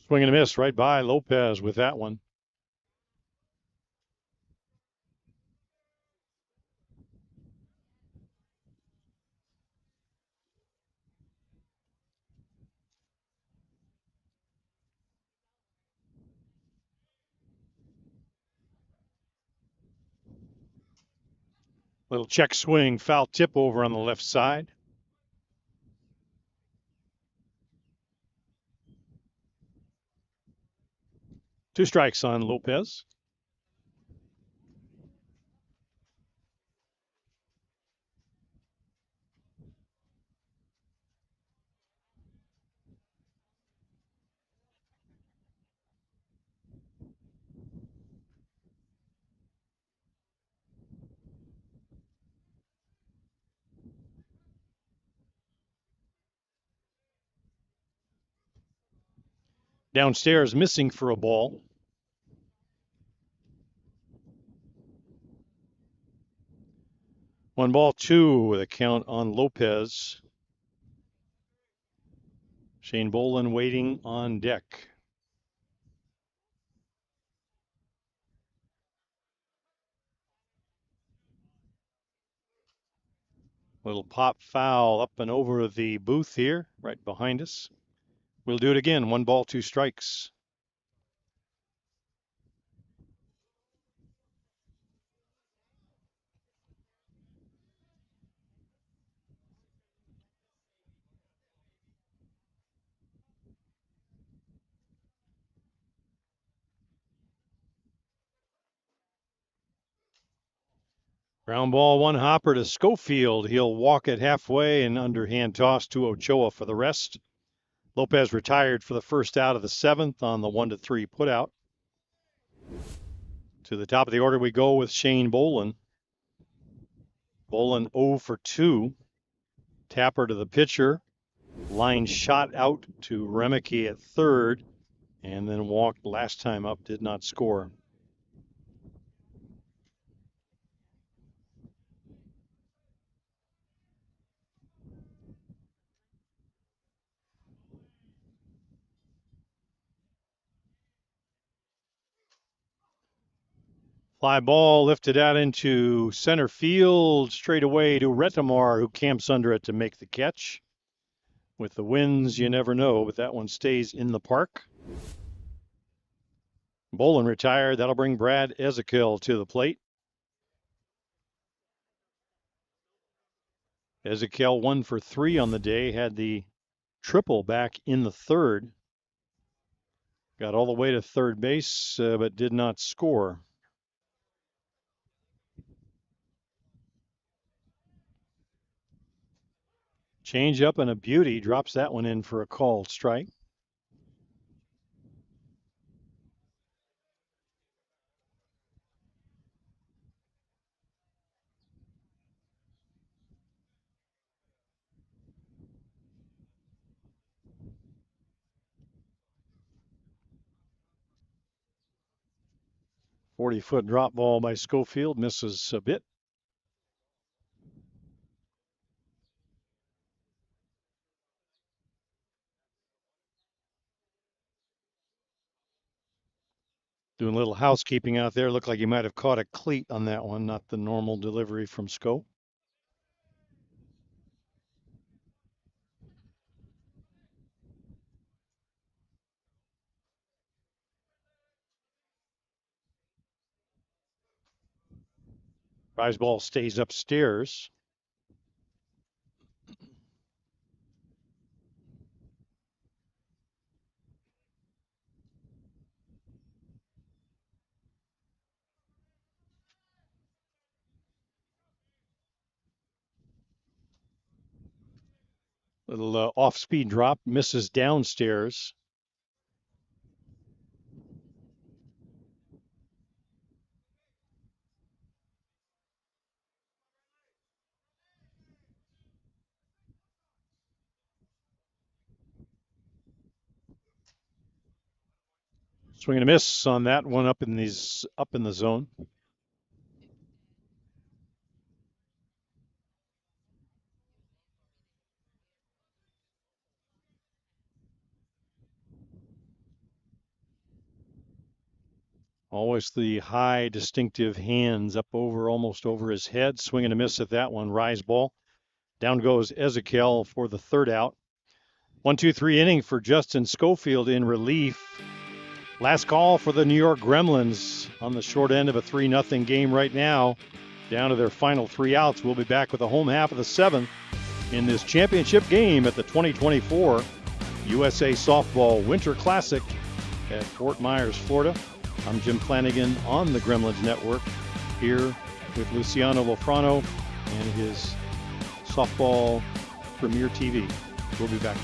Swing and a miss right by Lopez with that one. Little check swing, foul tip over on the left side. Two strikes on Lopez. Downstairs, missing for a ball. One ball, two with a count on Lopez. Shane Bolin waiting on deck. Little pop foul up and over the booth here, right behind us. We'll do it again. One ball, two strikes. Ground ball, one hopper to Schofield. He'll walk it halfway and underhand toss to Ochoa for the rest. Lopez retired for the first out of the seventh on the 1-3 putout. To the top of the order we go with Shane Bolin. Bolin 0 for 2. Tapper to the pitcher. Line shot out to Remeke at third, and then walked last time up, did not score. Fly ball lifted out into center field, straight away to Retamar, who camps under it to make the catch. With the winds, you never know, but that one stays in the park. Bolin retired. That'll bring Brad Ezekiel to the plate. Ezekiel 1 for 3 on the day, had the triple back in the third. Got all the way to third base, but did not score. Change up and a beauty, drops that one in for a called strike. 40-foot drop ball by Schofield, misses a bit. Doing a little housekeeping out there. Looked like you might have caught a cleat on that one, not the normal delivery from Sco. Rise ball stays upstairs. Little off-speed drop, misses downstairs. Swing and a miss on that one up in the zone. Always the high, distinctive hands up over, almost over his head. Swing and a miss at that one. Rise ball. Down goes Ezekiel for the third out. 1-2-3 inning for Justin Schofield in relief. Last call for the New York Gremlins on the short end of a 3-0 game right now. Down to their final 3 outs. We'll be back with the home half of the 7th in this championship game at the 2024 USA Softball Winter Classic at Fort Myers, Florida. I'm Jim Flanagan on the Gremlins Network, here with Luciano Lofrano and his Softball Premier TV. We'll be back.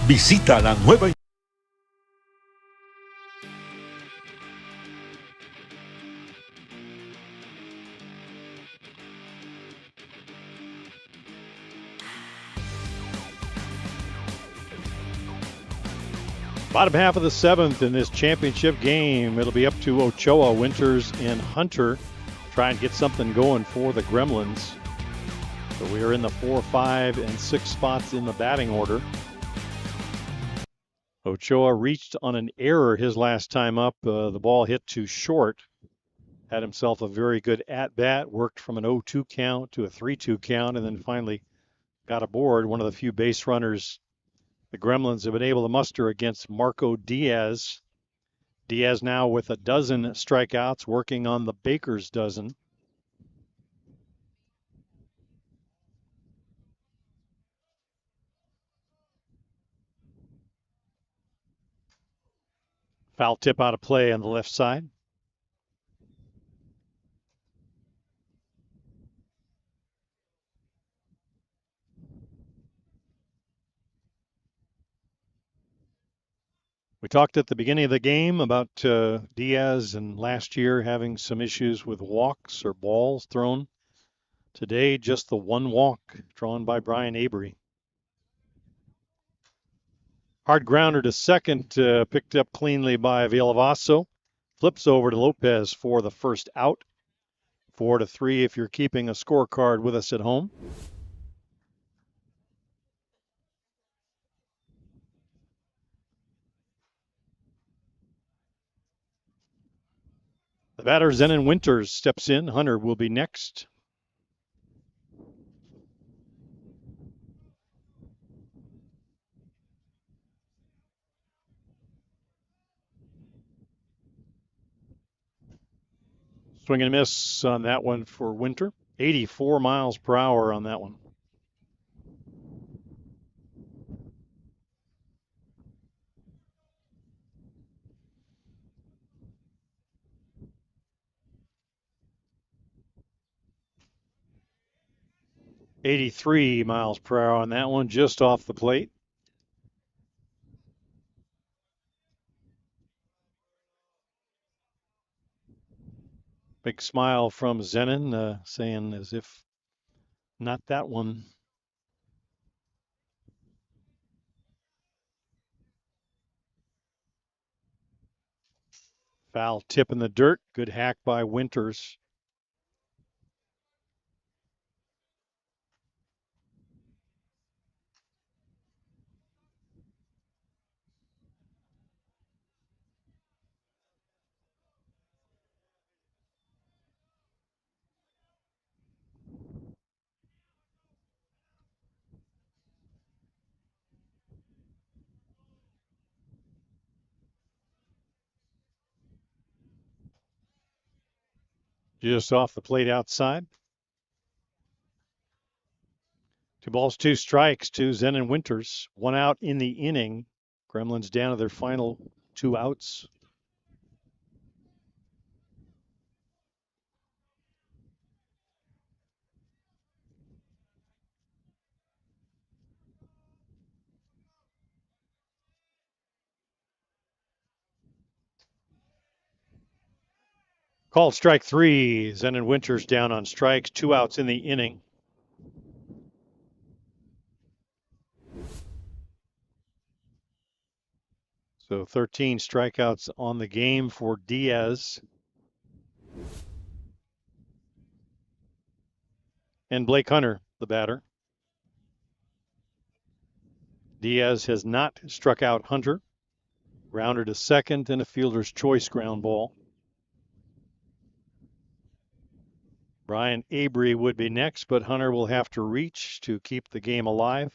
Visita la nueva. Bottom half of the 7th in this championship game. It'll be up to Ochoa, Winters, and Hunter. Try and get something going for the Gremlins. So we are in the 4, 5, and 6 spots in the batting order. Ochoa reached on an error his last time up. The ball hit too short. Had himself a very good at-bat. Worked from an 0-2 count to a 3-2 count, and then finally got aboard. One of the few base runners the Gremlins have been able to muster against Marco Diaz. Diaz now with a dozen strikeouts, working on the Baker's dozen. Foul tip out of play on the left side. We talked at the beginning of the game about Diaz and last year having some issues with walks or balls thrown. Today, just the one walk drawn by Brian Avery. Hard grounder to second, picked up cleanly by Villalvaso. Flips over to Lopez for the first out. 4-3 if you're keeping a scorecard with us at home. The batter, Zenon Winters, steps in. Hunter will be next. Swing and a miss on that one for Winter. 84 miles per hour on that one. .83 miles per hour on that one, just off the plate. Big smile from Zenon, saying as if not that one. Foul tip in the dirt. Good hack by Winters. Just off the plate outside. 2 balls, 2 strikes to Zenon Winters. 1 out in the inning. Gremlins down to their final 2 outs. Called strike 3. Zenon Winters down on strikes. 2 outs in the inning. So 13 strikeouts on the game for Diaz. And Blake Hunter, the batter. Diaz has not struck out Hunter. Grounder to second and a fielder's choice ground ball. Brian Avery would be next, but Hunter will have to reach to keep the game alive.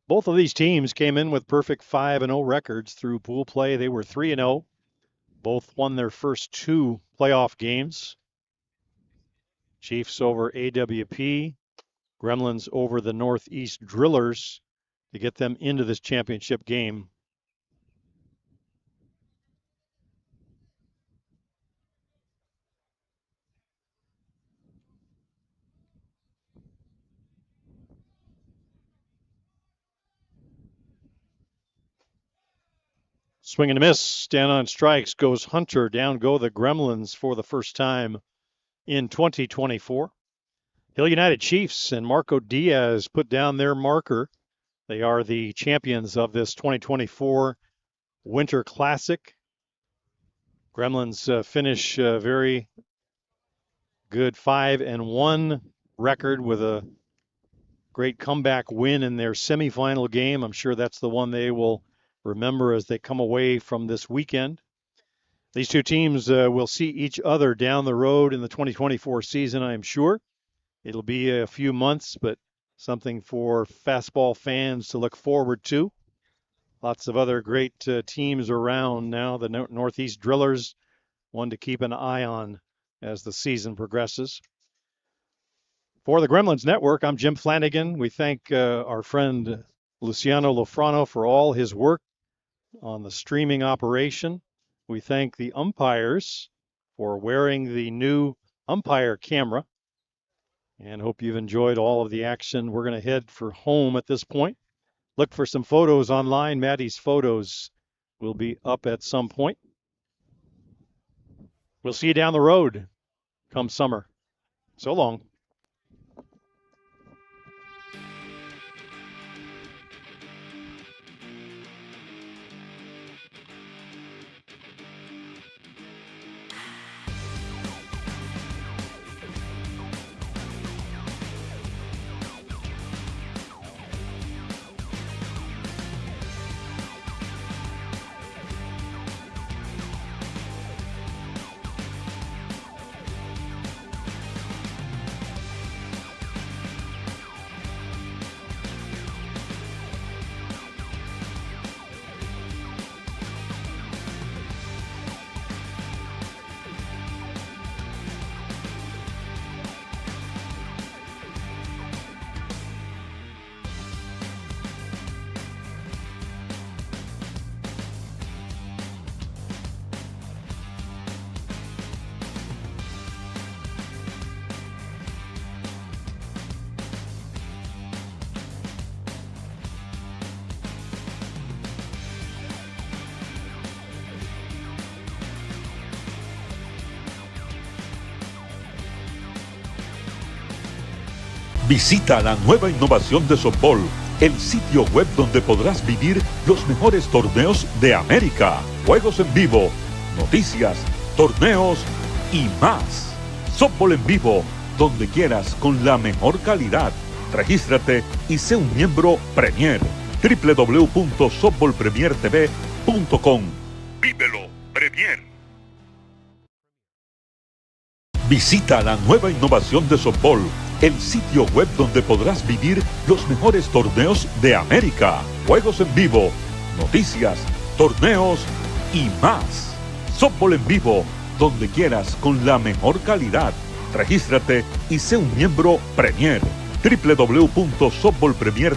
Both of these teams came in with perfect 5-0 records through pool play. They were 3-0. Both won their first 2 playoff games. Chiefs over AWP, Gremlins over the Northeast Drillers to get them into this championship game. Swing and a miss. Down on strikes goes Hunter. Down go the Gremlins for the first time in 2024. Hill United Chiefs and Marco Diaz put down their marker. They are the champions of this 2024 Winter Classic. Gremlins finish a very good 5-1 record with a great comeback win in their semifinal game. I'm sure that's the one they will remember as they come away from this weekend. These 2 teams will see each other down the road in the 2024 season, I am sure. It'll be a few months, but something for fastball fans to look forward to. Lots of other great teams around now. The Northeast Drillers, one to keep an eye on as the season progresses. For the Gremlins Network, I'm Jim Flanagan. We thank our friend Luciano Lofrano for all his work on the streaming operation. We thank the umpires for wearing the new umpire camera and hope you've enjoyed all of the action. We're going to head for home at this point. Look for some photos online. Maddie's photos will be up at some point. We'll see you down the road come summer. So long. Visita la nueva innovación de softball, el sitio web donde podrás vivir los mejores torneos de América, juegos en vivo, noticias, torneos y más. Softball en vivo, donde quieras con la mejor calidad. Regístrate y sé un miembro Premier. www.softballpremiertv.com. Vívelo, Premier. Visita la nueva innovación de softball, el sitio web donde podrás vivir los mejores torneos de América, juegos en vivo, noticias, torneos y más. Softball en vivo, donde quieras con la mejor calidad. Regístrate y sé un miembro Premier. www.softballpremier